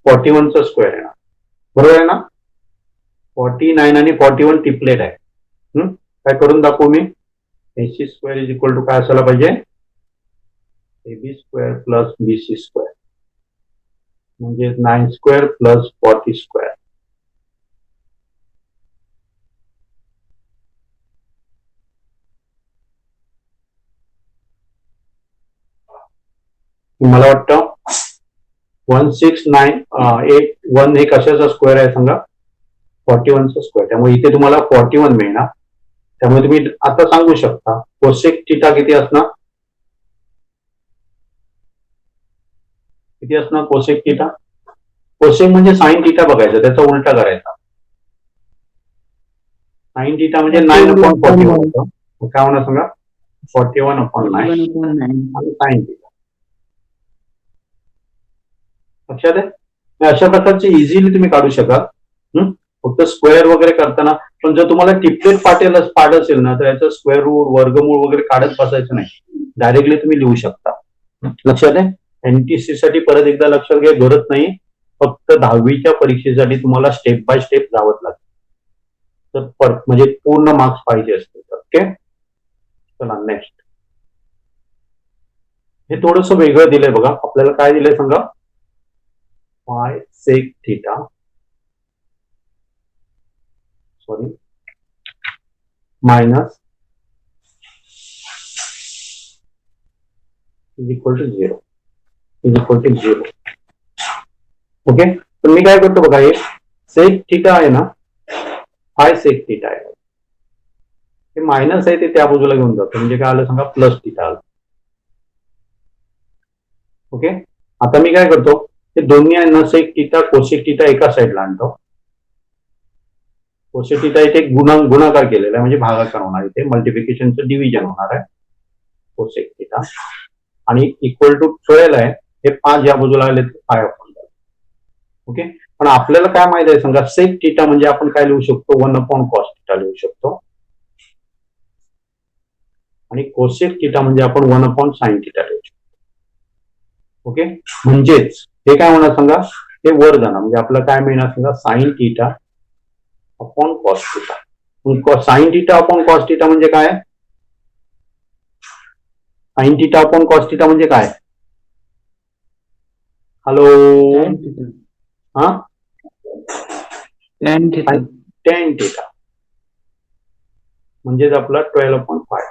41चा स्क्वेअर येणार. बरोबर आहे ना? 49 आणि 41 टिपलेट आहे. काय करून दाखवू मी? AC square is equal to काय असायला पाहिजे? AB square plus BC square म्हणजे 9 स्क्वेअर प्लस 40 स्क्वेअर. मला वाटतं 16981 हे कशाचा स्क्वेअर आहे सांगा? 41चा स्क्वेअर. त्यामुळे इथे तुम्हाला 41 मिळणार. त्यामुळे तुम्ही आता सांगू शकता कोसेक थिटा किती असणार? किती असणार कोसेक थिटा? कोसेक म्हणजे साइन थिटा बघायचा, त्याचा उलटा करायचा. साइन थिटा म्हणजे 9/41 होतं. काय होणार सांगा? 41/9 आणि साइन थिटा. लक्षात आहे, अशा प्रकारचे इझिली तुम्ही काढू शकाल. फक्त स्क्वेअर वगैरे करताना. पण जर तुम्हाला टिपलेट पार्ट असेल ना, तर याचं स्क्वेअर रूट वर्गमूळ वगैरे काढत बसायचं नाही, डायरेक्टली तुम्ही लिहू शकता. लक्षात आहे, एनटीसी साठी परत एकदा लक्षात घ्या, गरज नाही. फक्त 10वीच्या परीक्षेसाठी तुम्हाला स्टेप बाय स्टेप जावंच लागतं, तर म्हणजे पूर्ण मार्क्स पाहिजे असते. ओके, चला नेक्स्ट. हे थोडंसं वेगळं दिलंय बघा. आपल्याला काय दिलंय सांगा? Phi sec theta minus is equal to 0 is equal to 0. Okay, तर मी काय करतो बघा, हे सेक थिटा आहे ना, फाय सेक थिटा आहे. हे मायनस आहे ते त्या बाजूला घेऊन जातो, म्हणजे काय आलं सांगा? प्लस थिटा आलं. ओके, आता मी काय करतो, हे दोन्ही आहे ना, सेक थिटा कोसेक थिटा एका साईडला आणतो. कोसेक थिटा इथे गुणाकार केलेला आहे, म्हणजे भागाकार होणार. इथे मल्टिप्लिकेशनचं डिव्हिजन होणार आहे कोसेक थिटा. आणि इक्वल टू 12 आहे, हे 5 या बाजूला आले तर 5/12. ओके, पण आपल्याला काय माहित आहे सांगा? सेक थिटा म्हणजे आपण काय लिहू शकतो? 1/cos थिटा लिहू शकतो. आणि कोसेक थिटा म्हणजे आपण 1/sin थिटा लिहू शकतो. ओके, म्हणजेच हे काय होणार सांगा? हे वर जाणार, म्हणजे आपल्याला काय मिळणार सांगा? Sine theta upon cos theta. Sign theta upon cos theta म्हणजे काय? Sign theta upon cos theta म्हणजे काय? हॅलो, हा, tan theta. टेन थिटा म्हणजेच आपला 12/5.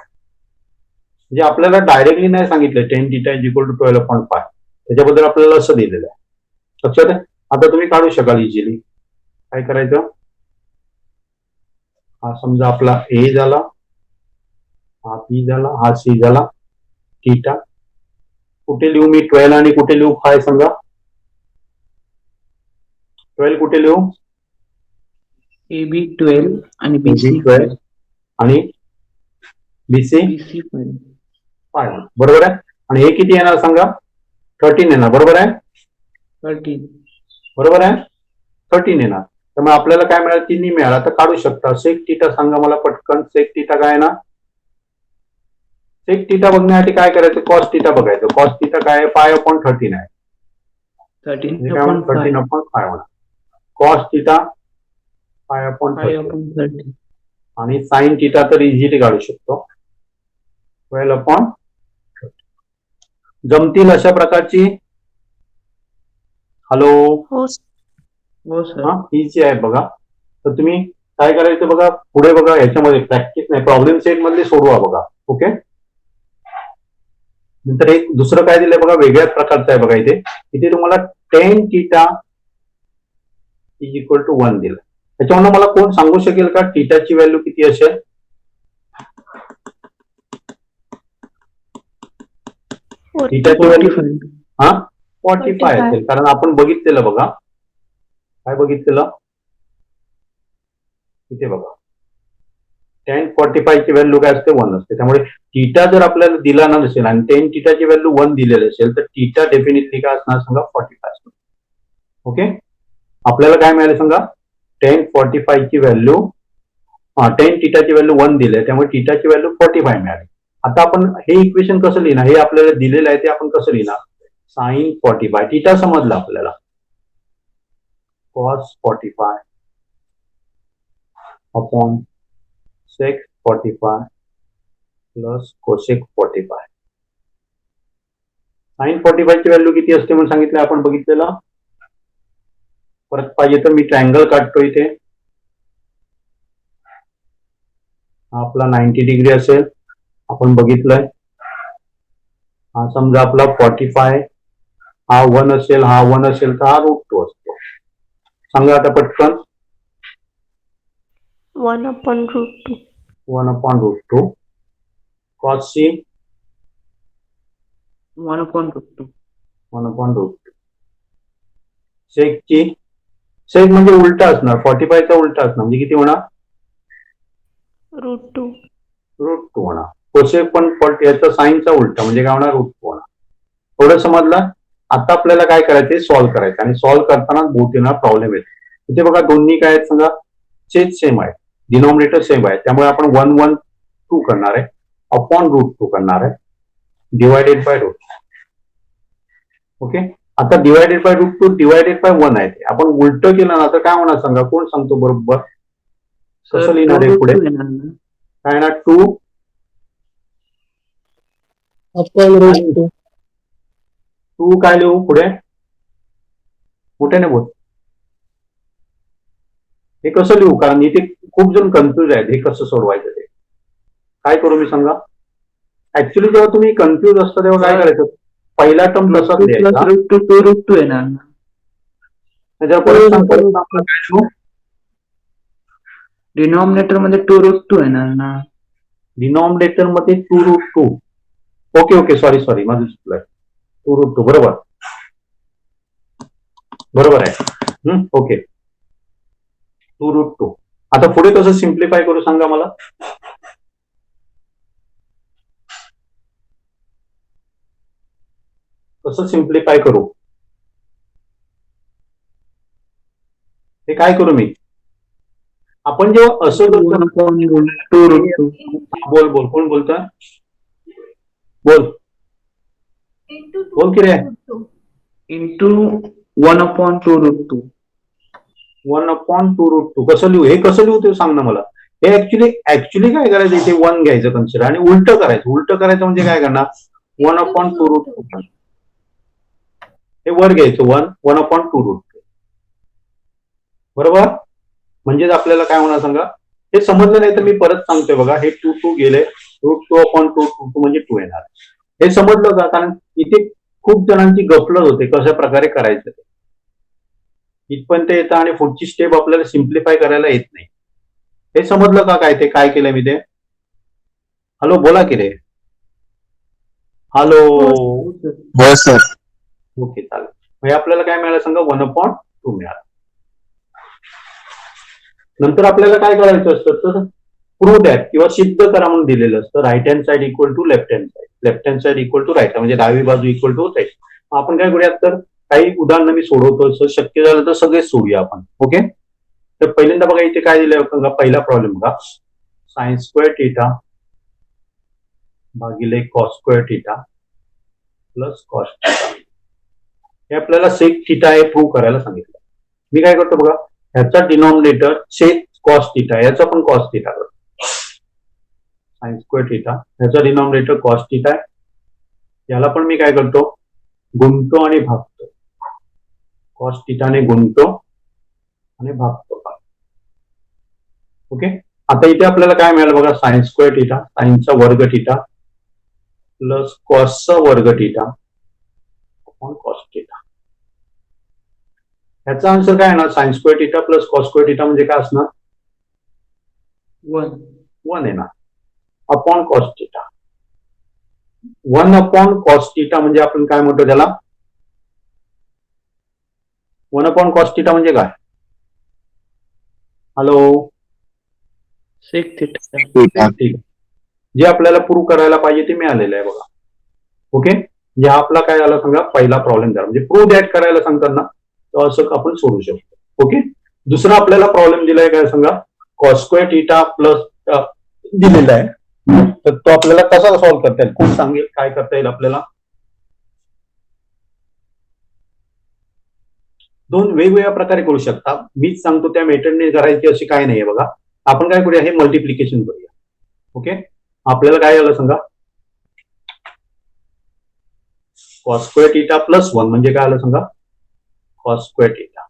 म्हणजे आपल्याला डायरेक्टली नाही सांगितलं tan theta is equal to 12/5. त्याच्याबद्दल आपल्याला असं दिलेलं आहे. लक्षात आहे, आता तुम्ही काढू शकाल इझिली. काय करायचं? हा समजा आपला ए झाला, हा बी झाला, हा सी झाला. थिटा कुठे लिहू मी? 12 आणि कुठे लिहू? 5 समजा. 12 कुठे लिहू? AB 12 आणि BC 12 आणि बीसी BC 5. बरोबर आहे. आणि हे किती येणार सांगा? 13 येणार. बरोबर आहे, 13. बरोबर आहे, 13 येणार. त्यामुळे आपल्याला काय मिळालं? 3 मिळालं. आता काढू शकता. सेक थिटा सांगा मला पटकन. सेक थिटा काय ना? सेक थिटा बघण्यासाठी काय करायचं? कॉस थिटा बघायचं. कॉस थिटा काय आहे? 5/13 आहे. 13/5 होणार. कॉस थिटा 5/13 आणि साइन थिटा तर इझिली काढू शकतो 12/13. जमतील अशा प्रकारची? हॅलो, हो हो सर. हा, इझी आहे बघा. तर तुम्ही काय करायचं बघा, पुढे बघा, ह्याच्यामध्ये प्रॅक्टिस नाही, प्रॉब्लेम सेट मधले सोडवा बघा. ओके, नंतर एक दुसरं काय दिलंय बघा, वेगळ्याच प्रकारचं आहे बघा. इथे तुम्हाला tan theta is equal to 1 दिलं. त्याच्यामुळे मला कोण सांगू शकेल का थिटाची व्हॅल्यू किती असेल? थिटाची व्हॅल्यू, हा, 45 असेल, कारण आपण बघितलेलं बघा, काय बघितलेलं इथे बघा, tan 45 ची व्हॅल्यू काय असते 1 असते. त्यामुळे थीटा जर आपल्याला दिला नसेल आणि tan थीटाची व्हॅल्यू 1 दिलेली असेल तर थीटा डेफिनेटली काय असणार सांगा 45 असणार. ओके, आपल्याला काय मिळालं सांगा, tan 45 ची व्हॅल्यू, tan थीटाची व्हॅल्यू 1 दिली, त्यामुळे थीटाची व्हॅल्यू 45 मिळाली. आता आपण हे इक्वेशन कसं लिहिणार, हे आपल्याला दिलेलं आहे ते आपण कसं लिहिणार, साइन 45, थीटा समजला आपल्याला, cos 45 upon sec 45 plus cosec 45. Sine 45 ची व्हॅल्यू किती असते म्हणून सांगितलं आपण बघितलेलं. परत पाहिजे तर मी ट्रायंगल काढतो इथे, हा आपला 90 डिग्री असेल, आपण बघितलंय. हा समजा आपला 45, हा 1 असेल, हा 1 असेल तर हा √2 असतो. सांगा आता पटकन, 1/√2. 1/√2. cos c 1/√2. 1/√2. sec ची, sec म्हणजे उलटा असणार, 45 चा उलटा असणार, म्हणजे किती होणार, √2. √2 होणार. cosec पण याचा साईनचा उलटा म्हणजे काय होणार, √2 होणार. थोडं समजलं. आता आपल्याला काय करायचं, सॉल्व्ह करायचं, आणि सॉल्व्ह करताना बहुत येणार प्रॉब्लेम येतो. इथे बघा दोन्ही काय आहेत सांगा, छेद सेम आहे, डिनॉमिनेटर सेम आहे, त्यामुळे आपण 1/2 करणार आहे, अपॉन √2 करणार आहे, डिवायडेड बाय √2. ओके, आता डिवायडेड बाय √2 डिवायडेड बाय 1 आहे, आपण उलट केलं ना तर काय होणार सांगा, कोण सांगतो बरोबर, कसं लिहिणार आहे पुढे, काय ना 2 √2. 2 काय लिहू पुढे, मोठ्याने बोल, हे कसं लिहू, कारण इथे खूप जण कन्फ्युज आहेत, हे कसं सोडवायचं ते, काय करू मी सांगा. ऍक्च्युली जेव्हा तुम्ही कन्फ्युज असता तेव्हा काय करायचं, पहिला टर्म तसाच द्यायचा, √2 येणार ना. त्याच्यावर परत सांग, परत सांग, काय लिहू, डिनॉमिनेटर मध्ये 2√2 येणार ना. डिनॉमिनेटर मध्ये 2√2. ओके सॉरी माझं चुकलंय, 2√2 बरोबर आहे. ओके, 2√2. आता पुढे कसं सिम्प्लिफाय करू सांगा मला, कसं सिम्प्लिफाय करू, हे काय करू मी, आपण जेव्हा असं करतो, 1/√2. बोल कोण बोलतोय, बोल की रे, इंटू 1/2√2. 1/2√2 कसं लिहू, हे कसं लिहू ते सांग ना मला. हे ऍक्च्युली काय करायचं, इथे 1 घ्यायचं कन्सिडर आणि उलट करायचं म्हणजे काय करणार, 1/2√2 हे वर घ्यायचं, 1/2√2 बरोबर. म्हणजेच आपल्याला काय होणार सांगा, हे समजलं नाही तर मी परत सांगतोय बघा, हे 2 गेले, √2/2 म्हणजे 2 येणार. हे समजलं का, कारण इथे खूप जणांची गफलत होते कशा प्रकारे करायचं ते, इथपर्यंत येतं आणि पुढची स्टेप आपल्याला सिम्प्लिफाय करायला येत नाही. हे समजलं का, काय ते काय केलंय मी ते, हॅलो बोला की रे, हॅलो, हो सर. ओके चालेल. म्हणजे आपल्याला काय मिळालं सांगा, 1/2 मिळालं. नंतर आपल्याला काय करायचं असतं, तर प्रूव्ह दॅट किंवा सिद्ध करा म्हणून दिलेलं असतं, right hand side equal to left hand side equal to right, म्हणजे डावी बाजू इक्वल टू राईट. आपण काय करूयात, तर काही उदाहरणं मी सोडवतो, शक्य झालं तर सगळेच सोडूया आपण. ओके, तर पहिल्यांदा बघा इथे काय दिलंय, पहिला प्रॉब्लेम बघा, sin² θ भागिले cos² θ प्लस cos θ, हे आपल्याला sec θ हे प्रूव्ह करायला सांगितलं. मी काय करतो बघा, ह्याचा डिनॉमिनेटर sec cos θ, याचा पण cos θ करतो, sin² θ, ह्याचा डिनॉमिनेटर cos θ आहे, याला पण मी काय करतो, गुणतो आणि भागतो, cos θ ने गुणतो आणि भागतो. ओके, आता इथे आपल्याला काय मिळालं बघा, sin² θ, साईनचा वर्ग θ प्लस कॉसचा वर्ग θ अपॉन cos θ. ह्याचा आन्सर काय येणार, sin² θ प्लस cos² θ म्हणजे काय असणार, 1 येणार, अपॉन cos θ. 1/cos θ म्हणजे आपण काय म्हणतो त्याला, 1 अपॉन कॉस थिटा म्हणजे काय? Hello, sec theta. थीटा. ठीक आहे. जे आपल्याला प्रूव्ह करायला पाहिजे ते मिळालेलं आहे बघा. ओके, म्हणजे हा आपला काय झाला सांगा पहिला प्रॉब्लेम झाला. म्हणजे प्रूव्ह दॅट करायला सांगताना तो असं आपण सोडू शकतो. ओके, दुसरा आपल्याला प्रॉब्लेम दिलाय काय सांगा, कॉस स्क्वेअर थिटा प्लस दिलेला आहे. तर तो आपल्याला कसा सॉल्व्ह करता येईल, कोण सांगेल काय करता येईल आपल्याला? दोन वेगवेगळ्या प्रकारे करू शकता. मीच सांगतो त्या मेथडने करायची अशी काय नाहीये बघा. आपण काय करूया, हे मल्टिप्लिकेशन करूया. ओके, आपल्याला काय झालं सांगा, कॉस स्क्वेअर थिटा प्लस 1 म्हणजे काय आलं सांगा, कॉस स्क्वेअर थिटा.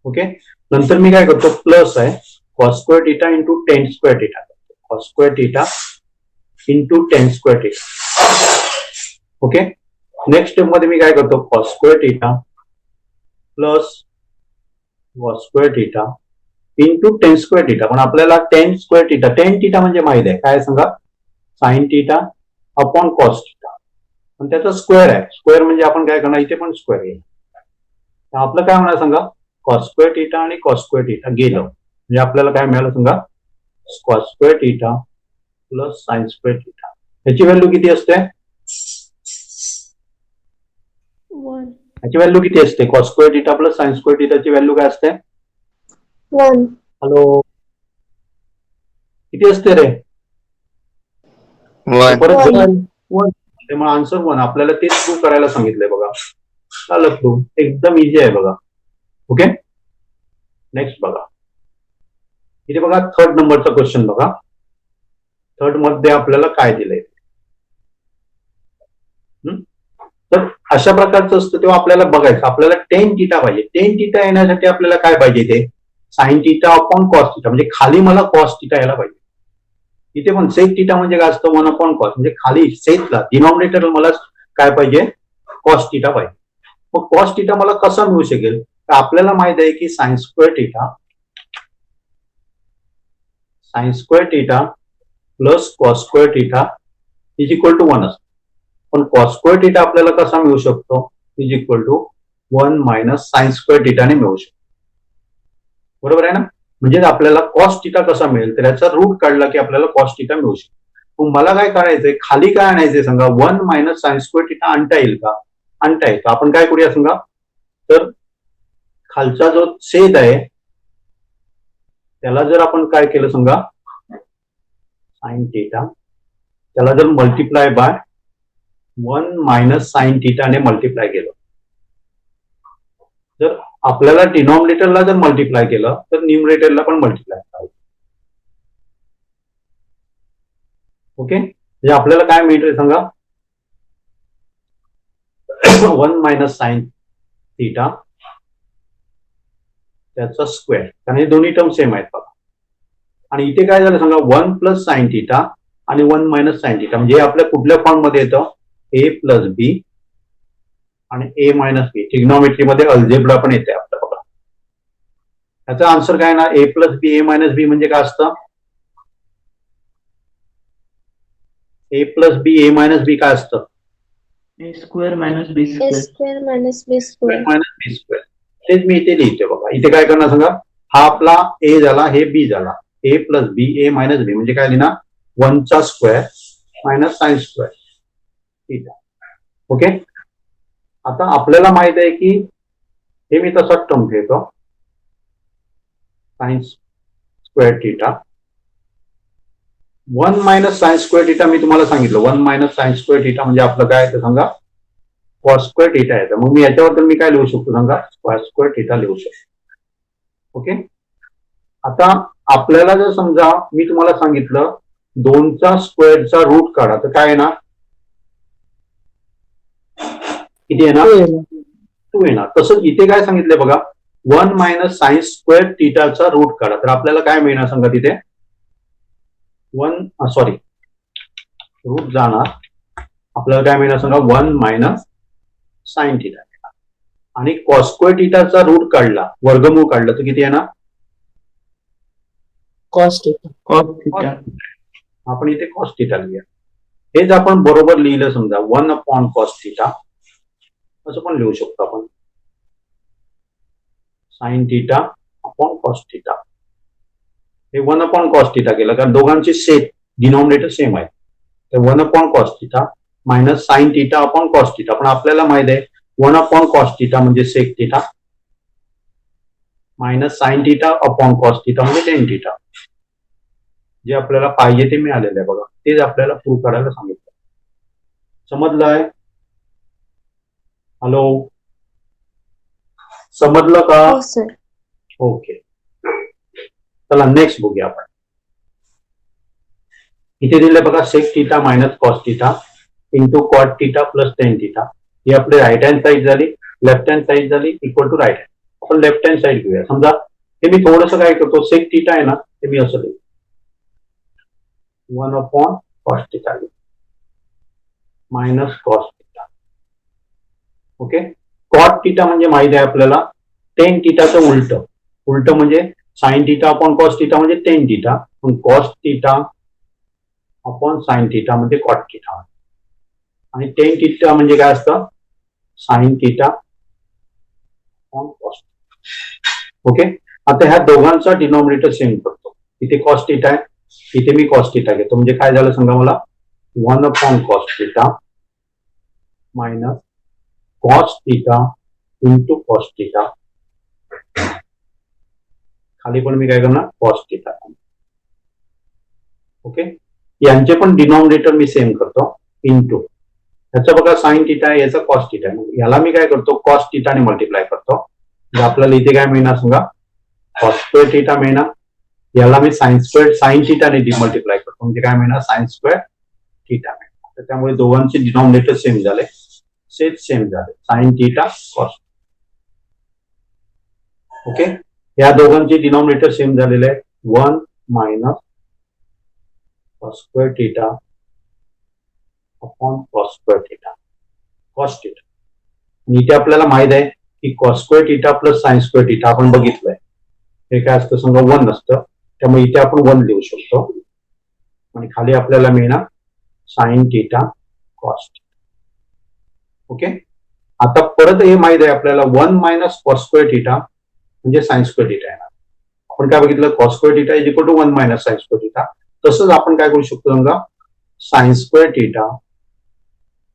ओके, नंतर मी काय करतो, प्लस आहे cos square theta into ten square theta. Cos square theta into ten square theta. Okay, next step मध्ये मी काय करतो, cos square theta plus cos square theta into ten square theta. पण आपल्याला ten square theta, ten theta म्हणजे माहिती आहे काय सांगा, sine theta upon cos theta. पण त्याचा स्क्वेअर आहे. स्क्वेअर म्हणजे आपण काय करणार, इथे पण स्क्वेअर येईल. आपलं काय होणार सांगा, कॉस स्क्वेअर थिटा आणि कॉस स्क्वेअर थिटा गेलं म्हणजे आपल्याला काय मिळालं सांगा, cos square theta plus sine square theta. ह्याची व्हॅल्यू किती असते, 1 ह्याची व्हॅल्यू किती असते, cos square theta plus sine square थिटाची व्हॅल्यू काय असते? 1 हॅलो, किती असते रे? 1. परत 1 त्यामुळे आन्सर 1. आपल्याला तेच प्रूव्ह करायला सांगितलंय बघा. झालं प्रूव्ह, एकदम इझी आहे बघा. ओके, नेक्स्ट बघा, इथे बघा थर्ड नंबरचा क्वेश्चन बघा. थर्ड मध्ये आपल्याला काय दिलंय, तर अशा प्रकारचं असतं तेव्हा आपल्याला बघायचं, आपल्याला टेन थिटा पाहिजे. टेन थिटा येण्यासाठी आपल्याला काय पाहिजे, ते sign theta upon cos theta. म्हणजे खाली मला कॉस थिटा यायला पाहिजे. इथे पण सेक थिटा म्हणजे काय असतं, 1 अपॉन कॉस. म्हणजे खाली सेकला डिनॉमिनेटर मला काय पाहिजे, कॉस थिटा पाहिजे. मग कॉस थिटा मला कसा मिळू शकेल, तर आपल्याला माहित आहे की sine square theta plus cos square theta is equal to 1 असतो. पण कॉस स्क्वेअर थिटा आपल्याला कसा मिळू शकतो, is equal to 1 minus sine square थिटाने मिळू शकतो. बरोबर आहे ना. म्हणजे आपल्याला कॉस थिटा कसा मिळेल, तर याचा रूट काढला की आपल्याला कॉस थिटा मिळू शकतो. मग मला काय करायचंय, खाली काय आणायचंय सांगा, 1 मायनस साइन स्क्वेअर थिटा आणता येईल का, आणता येतो. आपण काय करूया सांगा, तर खालचा जो छेद आहे त्याला जर आपण काय केलं सांगा, साइन थिटा, त्याला जर मल्टिप्लाय बाय 1 मायनस साइन थिटाने मल्टिप्लाय केलं, तर आपल्याला डिनॉमिनेटरला जर मल्टिप्लाय केलं तर न्यूमरेटरला पण मल्टिप्लाय करावं. ओके, म्हणजे आपल्याला काय मिळतंय सांगा, 1 मायनस साइन थिटा त्याचा स्क्वेअर, कारण हे दोन्ही टर्म सेम आहेत बघा. आणि इथे काय झालं सांगा, 1 प्लस साइन थिटा आणि 1 मायनस साइन थिटा. म्हणजे आपल्या कुठल्या फॉर्म मध्ये येतं, ए प्लस बी आणि ए मायनस बी. ट्रिग्नॉमेट्री मध्ये अल्जेब्रा पण येते आपल्या बघा. याचा आन्सर काय ना, ए प्लस बी ए मायनस बी म्हणजे काय असतं, ए प्लस बी ए मायनस बी काय असतं, A square minus B a square. square minus b square. Minus B square. तेच मी इथे लिहितोय बघा. इथे काय करणार सांगा, हा आपला ए झाला, हे बी झाला. ए प्लस बी ए मायनस बी म्हणजे काय लिहिणार, 1चा square minus sine square theta. Okay, आता आपल्याला माहित आहे की हे मी तसाच टर्म ठेवतो, sine square theta 1 minus sine square theta. मी तुम्हाला सांगितलं 1 मायनस साइन स्क्वेअर थिटा म्हणजे आपलं काय येतं सांगा, कॉस स्क्वेअर थिटा येतं. मग मी याच्याबद्दल मी काय लिहू शकतो सांगा, कॉस स्क्वेअर थिटा लिहू शकतो. ओके, आता आपल्याला जर समजा मी तुम्हाला सांगितलं 2चा स्क्वेअरचा रूट काढा, तर काय येणार, किती येणार, 2 येणार. तसंच इथे काय सांगितलंय बघा, 1 मायनस साइन स्क्वेअर थिटाचा रूट काढा, तर आपल्याला काय मिळणार सांगा, तिथे 1 सॉरी रूट जाणार, आपल्याला काय मिळणार सांगा, 1 मायनस साइन थिटा. आणि कॉस स्क्वेअर थिटाचा रूट काढला, वर्गमूळ काढलं, तर किती येणार, कॉस थिटा. Cos theta. आपण इथे कॉस थिटा लिहूया. हेच आपण बरोबर लिहिलं समजा 1 अपॉन कॉस थिटा असं पण लिहू शकतो आपण. Sign theta upon cos theta. हे 1 अपॉन कॉस थिटा केलं कारण दोघांचे सेट डिनॉमिनेटर सेम आहे. तर 1 upon cos theta minus sine theta upon cos theta. पण आपल्याला माहित आहे 1 अपॉन कॉस थिटा म्हणजे sec theta minus sine theta upon cos theta म्हणजे टेन थिटा. जे आपल्याला पाहिजे ते मिळालेलं आहे बघा. तेच आपल्याला प्रूव्ह करायला सांगितलं. समजलंय? हॅलो, समजलं का? हो सर. ओके, चला नेक्स्ट बघूया आपण. इथे दिले बघा sec theta minus cos theta into cot theta plus tan theta. ही आपली राईट हँड साईड झाली, लेफ्ट हँड साईड झाली इक्वल टू राईट हँड. आपण लेफ्ट हँड साईड घेऊया. समजा हे मी थोडंसं काय करतो, सेक थिटा आहे ना ते मी असं लिहितो 1 upon cos theta minus cos theta. Okay, cot theta म्हणजे माहिती आहे आपल्याला टेन थिटाचं उलट. उलट म्हणजे sine theta upon cos theta म्हणजे टेन थिटा. पण cos theta upon sine theta म्हणजे कॉट थिटा. आणि टेन थिटा म्हणजे काय असतं, sine theta upon cos. Okay, आता ह्या दोघांचा डिनॉमिनेटर सेम करतो. इथे कॉस थिटा आहे, इथे मी कॉस थिटा घेतो. म्हणजे काय झालं सांगा मला, 1 upon cos theta minus cos theta into cos theta. खाली पण मी काय करणार, कॉस थिटा. ओके, यांचे पण डिनॉमिनेटर मी सेम करतो इंटू. याचा बघा साइन थिटा आहे, याचा कॉस थिटा आहे. याला मी काय करतो, कॉस थिटाने मल्टिप्लाय करतो. म्हणजे आपल्याला इथे काय मिळणार सांगा, कॉस स्क्वेअर थिटा मिळणार. याला मी साइन स्क्वेअर साइन थिटाने मल्टिप्लाय करतो. म्हणजे काय मिळणार, साइन स्क्वेअर थिटा मिळणार. तर त्यामुळे दोघांचे डिनॉमिनेटर सेम झाले, सेम झाले, साइन थिटा कॉस. ओके, या दोघांचे डिनॉमिनेटर सेम झालेले आहे 1 minus cos square theta upon cos square theta cos theta. आणि इथे आपल्याला माहित आहे की cos square theta plus sine square theta आपण बघितलंय. हे काय असतं समजा 1 असतं, त्यामुळे इथे आपण 1 लिहू शकतो. आणि खाली आपल्याला मिळणार साइन थिटा कॉस. ओके, आता परत हे माहित आहे आपल्याला 1 मायनस कॉस स्क्वेअर थिटा म्हणजे साइन स्क्वेअर थिटा येणार. आपण काय बघितलं, cos square theta is equal to 1 minus sine square theta. तसंच आपण काय करू शकतो समजा, sine square theta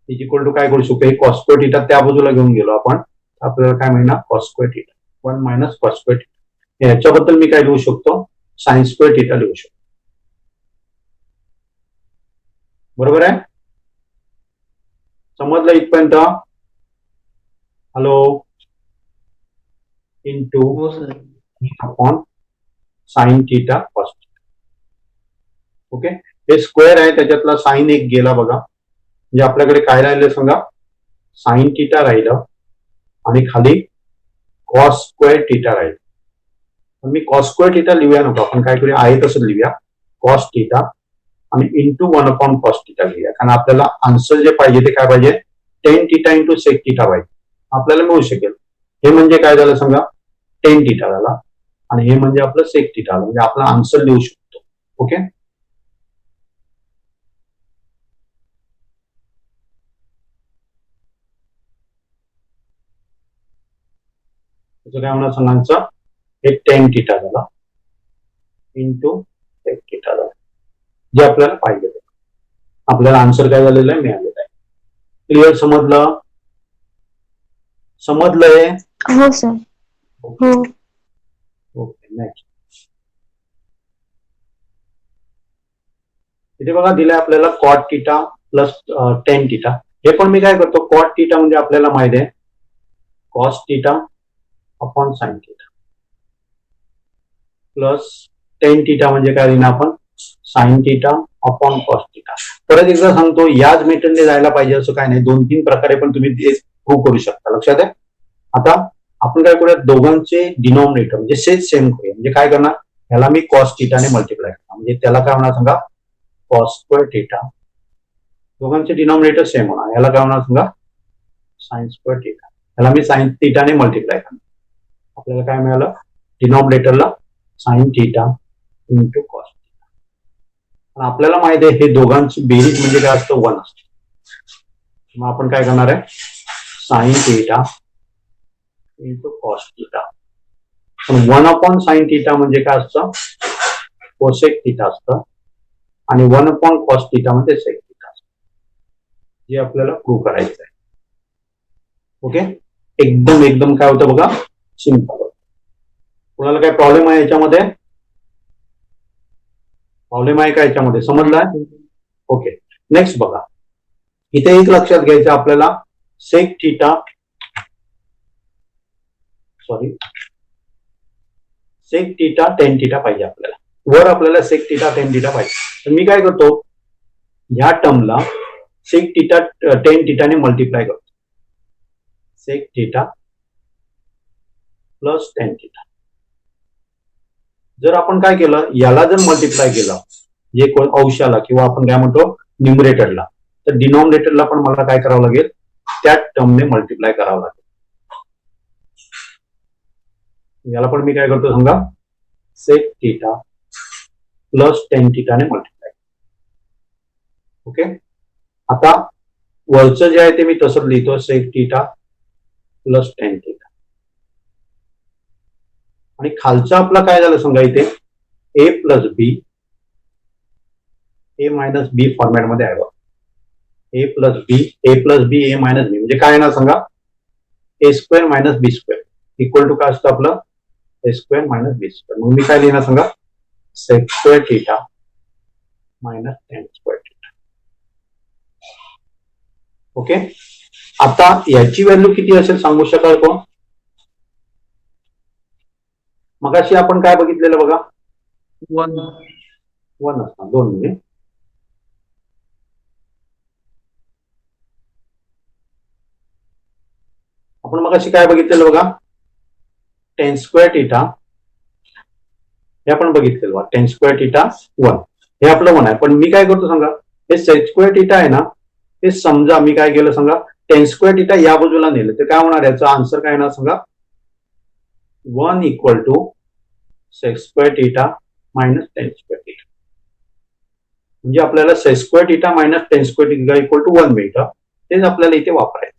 is equal to काय करू शकतो, हे कॉस स्क्वेअर थिटा त्या बाजूला घेऊन गेलो आपण, आपल्याला काय मिळणार, cos square theta 1 minus cos square theta. याच्याबद्दल मी काय लिहू शकतो, साइन स्क्वेअर थिटा लिहू शकतो. बरोबर आहे? समजलं इथपर्यंत? हॅलो, इंटू हो sir. Upon sine theta cos. Okay, हे स्क्वेअर आहे, त्याच्यातला साइन एक गेला बघा. म्हणजे आपल्याकडे काय राहिलं सांगा, साइन थिटा राहिलं आणि खाली कॉस स्क्वेअर थिटा राहिलं. पण मी कॉस स्क्वेअर थिटा लिहूया नको, आपण काय करूया, आहे तसं लिहूया कॉस थिटा आणि इंटू 1 अपॉन कॉस थिटा लिहूया. कारण आपल्याला आन्सर जे पाहिजे ते काय पाहिजे, tan theta into sec theta पाहिजे. आपल्याला मिळू शकेल. हे म्हणजे काय झालं सांगा, टेन थिटा झाला आणि हे म्हणजे आपलं सेक थिटा आलं. म्हणजे आपला आन्सर लिहू शकतो. ओके, त्याचं काय होणार सांगा, आन्सर हे टेन थिटा झाला इंटू सेक थिटा झाला. जे आपल्याला पाहिजे ते आपल्याला आन्सर काय झालेलं आहे, मिळालेलं आहे. क्लिअर? समजलं? समजलंय? हो सर. हो. Okay, next. इथे बघा दिलंय आपल्याला cot theta plus tan theta. हे पण मी काय करतो, कॉट थिटा म्हणजे आपल्याला माहिती आहे cos theta upon sine theta plus tan theta म्हणजे काय लिहिणार आपण, sign theta upon cos theta. परत एकदा सांगतो, याच मेथडने जायला पाहिजे असं काय नाही. 2-3 प्रकारे पण तुम्ही प्रूव्ह करू शकता. लक्षात आहे? आता आपण काय करूया, दोघांचे डिनॉमिनेटर म्हणजे सेम करूया. म्हणजे काय करणार, ह्याला मी कॉस थिटाने मल्टिप्लाय करणार. म्हणजे त्याला काय होणार सांगा, कॉस स्क्वेअर थिटा. दोघांचे डिनॉमिनेटर सेम होणार. ह्याला काय होणार सांगा, साइन स्क्वेअर थिटा. ह्याला मी साइन थिटाने मल्टिप्लाय करणार. आपल्याला काय मिळालं, डिनॉमिनेटरला sine theta into cos theta. पण आपल्याला माहिती आहे हे दोघांची बेरीज म्हणजे काय असतं, 1 असतं. मग आपण काय करणार आहे, sine theta into cos theta पण 1/sin थिटा म्हणजे काय असतं, कोसेक थिटा असतं, आणि 1/cos थिटा म्हणजे सेक थिटा असतं. जे आपल्याला प्रूव्ह करायचं आहे. ओके, एकदम एकदम काय होतं बघा, सिंपल. कुणाला काय प्रॉब्लेम आहे याच्यामध्ये? प्रॉब्लेम आहे का याच्यामध्ये? समजलाय? ओके, नेक्स्ट बघा, इथे एक लक्षात घ्यायचं आपल्याला, सेक थिटा टेन थिटा पाहिजे आपल्याला. वर आपल्याला सेक थिटा टेन थिटा पाहिजे. तर मी काय करतो, ह्या टर्मला सेक थिटा टेन थिटाने मल्टिप्लाय करतो. Sec theta plus tan theta. जर आपण काय केलं, याला जर मल्टिप्लाय केलं, जे अंशाला किंवा आपण काय म्हणतो न्यूमरेटरला, तर डिनॉमिनेटरला पण मला काय करावं लागेल, त्या टर्मने मल्टिप्लाय करावं लागेल. याला पण मी काय करतो सांगा, सेक थिटा प्लस टेन थिटाने मल्टिप्लाय. ओके, आता वरचं जे आहे ते मी तसंच लिहितो, sec theta plus tan theta. आणि खालचं आपलं काय झालं सांगा, इथे ए प्लस बी, ए मायनस बी फॉर्मॅटमध्ये आहे. ए प्लस बी ए मायनस बी म्हणजे काय ना सांगा, A square minus B square equal to काय असतं आपलं, A square minus B square. मग मी काय लिहिणार सांगा, sec square theta minus tan square theta. Okay, आता याची व्हॅल्यू किती असेल सांगू शकाल कोण? मगाशी आपण काय बघितलेलं बघा, 1 असणार. 2 म्हणजे आपण मगाशी काय बघितलेलं बघा, टेन स्क्वेअर थिटा हे आपण बघितलेलं बघा, टेन स्क्वेअर थिटा 1 हे आपलं 1 आहे. पण मी काय करतो सांगा, हे सेक स्क्वेअर थिटा आहे ना, हे समजा मी काय केलं सांगा, टेन स्क्वेअर थिटा या बाजूला नेलं तर काय होणार, याचा आन्सर काय येणार सांगा, 1 equal to sec square theta minus tan square theta. म्हणजे आपल्याला sec square theta minus tan square theta equal to 1 मिळतं. तेच आपल्याला इथे वापरायचं.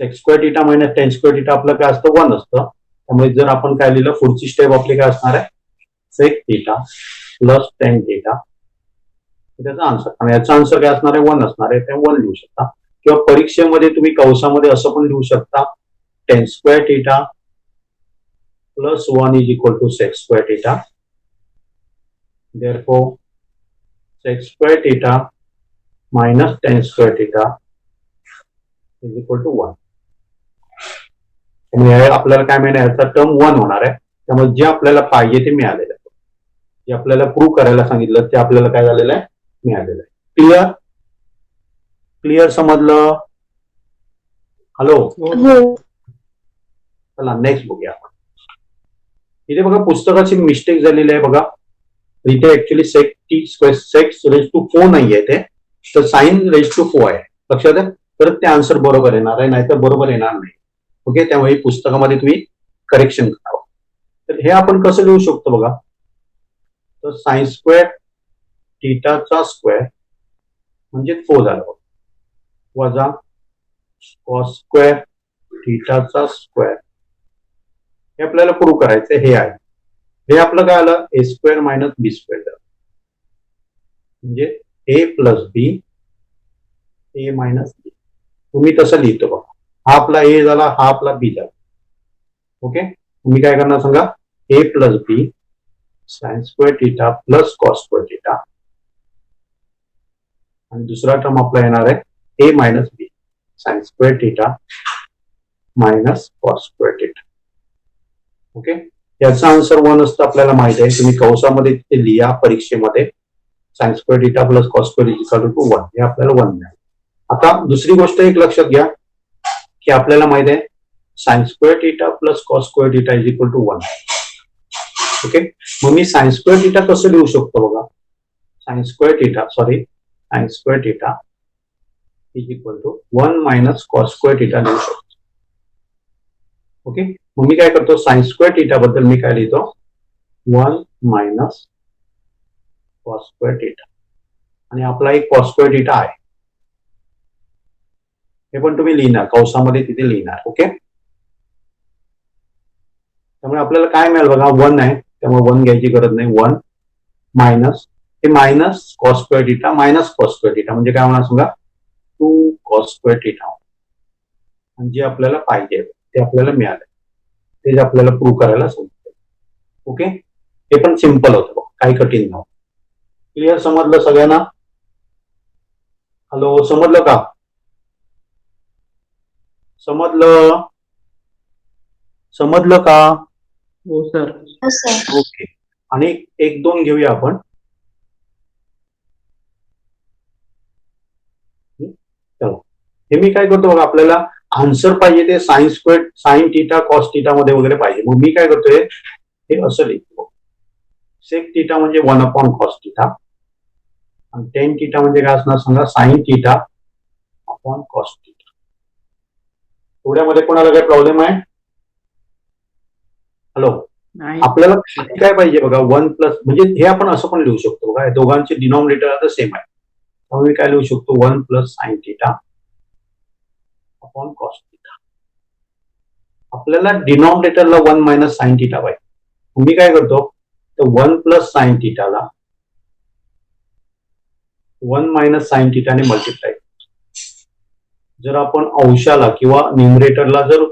Sec square theta minus tan square theta आपलं काय असतं, 1 असतं. त्यामुळे जर आपण काय लिहिलं, पुढची स्टेप आपली काय असणार आहे, sec theta plus tan theta, त्याचा आन्सर. आणि याचा आन्सर काय असणार आहे, 1 असणार आहे. ते 1 लिहू शकता, किंवा परीक्षेमध्ये तुम्ही कंसामध्ये असं पण लिहू शकता, tan square theta plus 1 is equal to sec square theta. Therefore sec square theta minus tan square theta is equal to 1. त्यामुळे आपल्याला काय मिळणार, याचा टर्म 1 होणार आहे. त्यामुळे जे आपल्याला पाहिजे ते मिळालेलं आहे, जे आपल्याला प्रूव्ह करायला सांगितलं ते आपल्याला काय झालेलं आहे, मिळालेलं आहे. क्लिअर? क्लिअर समजलं? हॅलो, हो. चला नेक्स्ट बघूया आपण. इथे बघा पुस्तकाची मिस्टेक झालेली आहे बघा. इथे actually sec T square sec raise to 4 नाही आहे ते, तर साइन रेज टू 4 आहे. लक्षात आहे, तर ते आन्सर बरोबर येणार आहे, नाहीतर बरोबर येणार नाही. ओके, त्यामुळे पुस्तकामध्ये तुम्ही करेक्शन करावं. तर हे आपण कसं लिहू शकतो बघा, तर साइन स्क्वेअर थिटाचा स्क्वेअर म्हणजे 4 झालं, वजा कॉस स्क्वेअर थिटाचा स्क्वेअर. हे आपल्याला प्रूव्ह करायचं हे आहे. हे आपलं काय आलं, ए स्क्वेअर मायनस बी स्क्वेअर, म्हणजे ए प्लस बी ए मायनस बी. तुम्ही तसं लिहितो बघा, हा आपला ए झाला, हा आपला बी झाला. ओके, तुम्ही काय करणार सांगा, A plus B sine square theta plus cos square theta, आणि दुसरा टर्म आपला येणार आहे A minus B sine square theta minus cos square theta. Okay, याचा आन्सर 1 असतं, आपल्याला माहिती आहे. तुम्ही कंसामध्ये ते लिहा परीक्षेमध्ये, sine square theta plus cos square equal to 1, हे आपल्याला 1 मिळालं. आता दुसरी गोष्ट एक लक्षात घ्या, की आपल्याला माहिती आहे sine square theta plus cos square theta is equal to 1. Okay, मग मी साइन स्क्वेअर थिटा कसं लिहू शकतो बघा, sine square theta is equal to 1 minus cos square theta लिहू शकतो. ओके, मग मी काय करतो, साइन स्क्वेअर थिटा बद्दल मी काय लिहितो, 1 मायनस कॉस स्क्वेअर थिटा, आणि आपला एक कॉस स्क्वेअर थिटा आहे. हे पण तुम्ही लिहिणार, कंसामध्ये तिथे लिहिणार. ओके, त्यामुळे आपल्याला काय मिळेल बघा, 1 आहे त्यामुळे 1 घ्यायची गरज नाही. 1 मायनस हे minus cos square theta minus cos square theta म्हणजे काय होणार सांगा, 2 कॉस स्क्वेअर थिटा. आणि जे आपल्याला पाहिजे ते आपल्याला मिळालं, तेच आपल्याला प्रूव्ह करायला सांगितलं. ओके, हे पण सिम्पल होतं बघ, काही कठीण नव्हतं. क्लिअर, समजलं सगळ्यांना? हॅलो, समजलं का? समजलं? समजलं का? हो सर. हो सर. ओके, आणि 1-2 घेऊया आपण. चला, हे मी काय करतो बघा, आपल्याला आन्सर पाहिजे ते sine square sine theta cos theta मध्ये वगैरे पाहिजे. मग मी काय करतोय, हे असं लिहितो, सेक थिटा म्हणजे 1 कॉस थिटा आणि टेन थिटा म्हणजे काय असणार सांगा, sine theta upon cos theta. थोड्यामध्ये कोणाला काय प्रॉब्लेम आहे? हॅलो, नाही. आपल्याला काय पाहिजे बघा, 1 प्लस म्हणजे हे आपण असं पण लिहू शकतो बघा, दोघांचे डिनॉमिनेटर आता सेम आहे. त्यामुळे काय लिहू शकतो, 1 plus sign theta upon cos theta. आपल्याला डिनॉमिनेटरला 1 मायनस साइन थिटा पाहिजे. मी काय करतो, तर 1 प्लस साइन थिटाला 1 मायनस साइन थिटाने मल्टिप्लाय. जर आपण अंशाला किंवा न्यूमरेटरला जर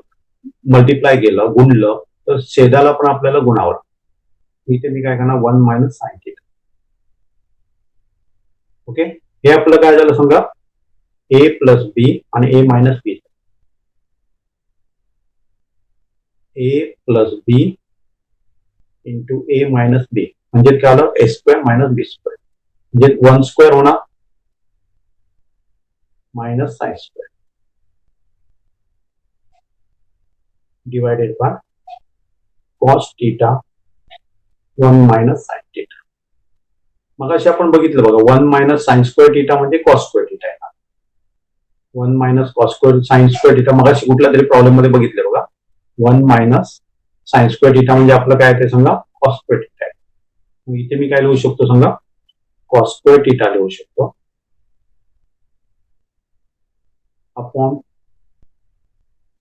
मल्टिप्लाय केलं, गुणलं, तर छेदाला पण आपल्याला गुणावं. इथे मी काय करणार, 1 मायनस साइन थिटा. ओके, हे आपलं काय झालं सांगा, ए प्लस बी आणि ए मायनस बी. ए प्लस बी इंटू ए मायनस बी म्हणजे काय आलं, ए स्क्वेअर मायनस बी स्क्वेअर म्हणजे 1 स्क्वेअर होणार minus sine square divided by cos theta 1 minus sine theta. मग असे आपण बघितलं बघा, 1 मायनस साइन स्क्वेअर थिटा म्हणजे कॉस स्क्वेअर थिटा येणार. 1 minus cos square sine square theta मग अशी कुठल्या तरी प्रॉब्लेम मध्ये बघितलं बघा, 1 मायनस साइन स्क्वेअर थिटा म्हणजे आपलं काय ते सांगा, कॉस स्क्वेअर थिटा आहे. मग इथे मी काय लिहू शकतो सांगा, कॉस स्क्वेअर थिटा लिहू शकतो upon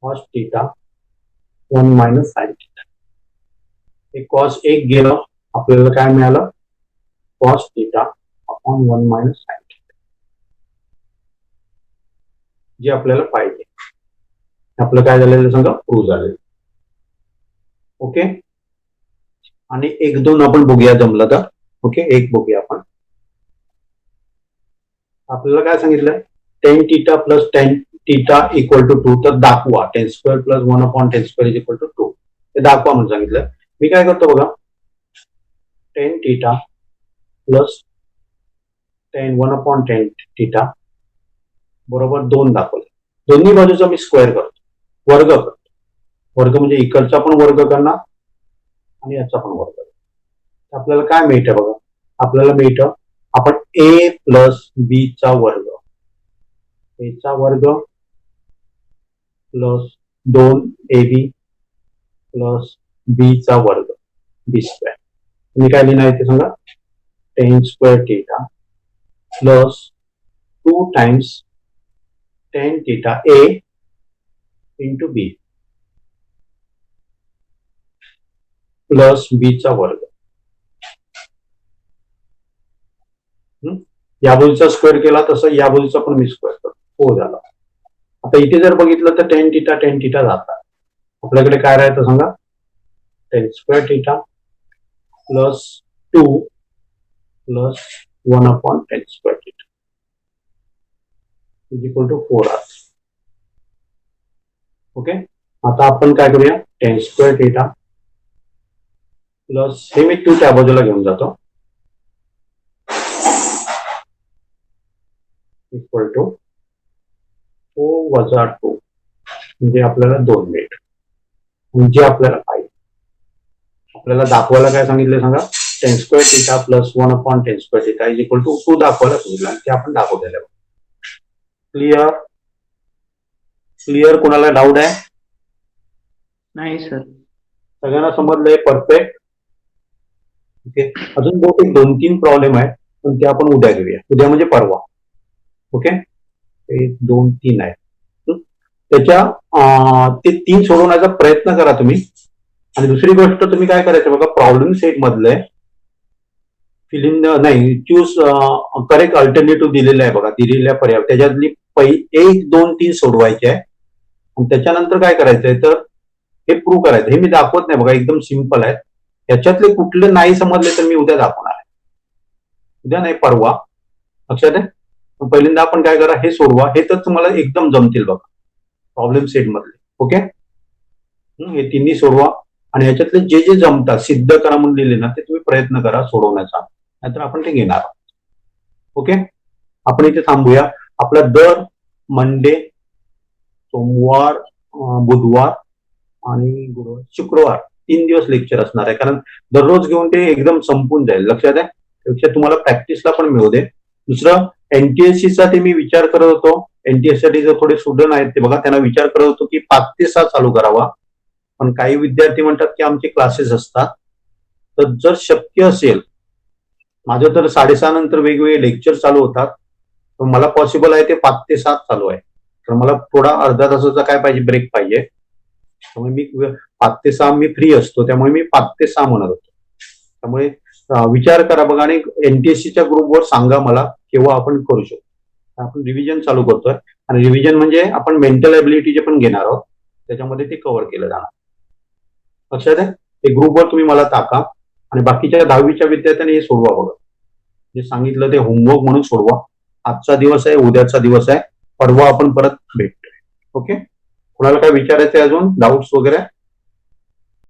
cos theta 1 minus sine theta. हे कॉस 1 गेलं, आपल्याला काय मिळालं, cos theta upon 1 minus sine theta, जे आपल्याला पाहिजे. आपलं काय झालेलं सांगा, प्रूव्ह झालेलं. ओके, आणि 1-2 आपण बघूया जमलं तर. ओके, एक बघूया आपण. आपल्याला काय सांगितलं, tan theta plus tan theta equal to 2. तर दाखवा, tan square plus 1 upon tan square is equal to 2. ते दाखवा म्हणून सांगितलं. मी काय करतो बघा, tan theta plus 1 upon tan theta बरोबर 2 दाखवले. दोन्ही बाजूचा मी स्क्वेअर करतो, वर्ग करतो. वर्ग म्हणजे इकडचा पण वर्ग करणार आणि याचा पण वर्ग. आपल्याला काय मिळतं बघा, आपल्याला मिळतं आपण ए प्लस बी चा वर्ग, ए चा वर्ग प्लस 2ab प्लस बी चा वर्ग बी स्क्वेअर. मी काय लिहिणार आहे ते सांगा, tan square theta plus 2 times tan theta A into B plus B चा वर्ग. या बाजूचा स्क्वेअर केला तसं या बाजूचा पण मी स्क्वेअर करतो, हो झाला. आता इथे जर बघितलं तर टेन थिटा जातात. आपल्याकडे काय राहतं सांगा, tan square theta plus 2 plus 1 upon tan square theta is equal to 4 आर. ओके, आता आपण काय करूया, टेन स्क्वेअर थिटा प्लस हे मी 2 त्या बाजूला घेऊन जातो इक्वल टू 4 वजा 2 म्हणजे आपल्याला 2 मिळेल. म्हणजे आपल्याला पाहिजे, आपल्याला दाखवायला काय सांगितलं सांगा, tan square theta plus 1 upon tan square theta is equal to 2 दाखवायला सांगितलं आणि ते आपण दाखवलेलं. क्लिअर? क्लिअर? कोणाला डाऊट आहे? नाही सर. सगळ्यांना समजलंय? परफेक्ट. ओके, अजून बहुतेक 2-3 प्रॉब्लेम आहेत पण ते आपण उद्या घेऊया. उद्या म्हणजे परवा. ओके, 1, 2, 3 आहेत. ते 3 सोडवण्याचा प्रयत्न करा तुम्ही. आणि दुसरी गोष्ट तुम्ही काय करायचं बघा, प्रॉब्लेम सेट मधले फिल इन नाही चूज करेक्ट अल्टरनेटिव्ह दिलेलं आहे बघा, दिलेल्या पर्याय त्याच्यातली 1, 2, 3 सोडवायचे आहे. आणि त्याच्यानंतर काय करायचंय तर हे प्रूव्ह करायचं. हे मी दाखवत नाही बघा, एकदम सिंपल आहे. याच्यातले कुठले नाही समजले तर मी उद्या दाखवणार आहे. उद्या नाही, परवा. लक्षात आहे. पहिल्यांदा आपण काय करा, हे सोडवा. हे तर तुम्हाला एकदम जमतील बघा, प्रॉब्लेम सेट मधले. ओके, हे तिन्ही सोडवा आणि याच्यातले जे जे जमतात सिद्ध करा म्हणून लिहिले ना, ते तुम्ही प्रयत्न करा सोडवण्याचा, नाहीतर आपण ते घेणार आहोत. ओके, आपण इथे थांबूया. आपला दर मंडे, सोमवार, बुधवार आणि गुरुवार, शुक्रवार 3 दिवस लेक्चर असणार आहे. कारण दररोज घेऊन ते एकदम संपून जाईल. लक्षात आहे. त्यापेक्षा तुम्हाला प्रॅक्टिसला पण मिळू दे. दुसरं, एनटीएससीचा ते मी विचार करत होतो. एनटीएस साठी जर थोडे स्टुडंट आहेत ते बघा, त्यांना विचार करत होतो की 5 ते 6 चालू करावा. पण काही विद्यार्थी म्हणतात की आमचे क्लासेस असतात. तर जर शक्य असेल, माझं तर 6:30 नंतर वेगवेगळे लेक्चर चालू होतात. तर मला पॉसिबल आहे ते 5 ते 7 चालू आहे. तर मला थोडा अर्धा तासाचा काय पाहिजे, ब्रेक पाहिजे. त्यामुळे मी 5 ते 6 मी फ्री असतो. त्यामुळे मी 5 ते 6 म्हणत होतो. त्यामुळे विचार करा बघा आणि एनटीएससीच्या ग्रुपवर सांगा मला केव्हा आपण करू शकतो. आपण रिव्हिजन चालू करतोय आणि रिव्हिजन म्हणजे आपण मेंटल एबिलिटीचे पण घेणार आहोत. त्याच्यामध्ये ते कव्हर केलं जाणार. लक्षात आहे. ते ग्रुपवर तुम्ही मला टाका आणि बाकीच्या 10वीच्या विद्यार्थ्यांनी हे सोडवा बघा. जे सांगितलं ते होमवर्क म्हणून सोडवा. आजचा दिवस आहे, उद्याचा दिवस आहे, परवा आपण परत भेटतोय. ओके, कोणाला काय विचारायचं आहे अजून, डाऊट्स वगैरे?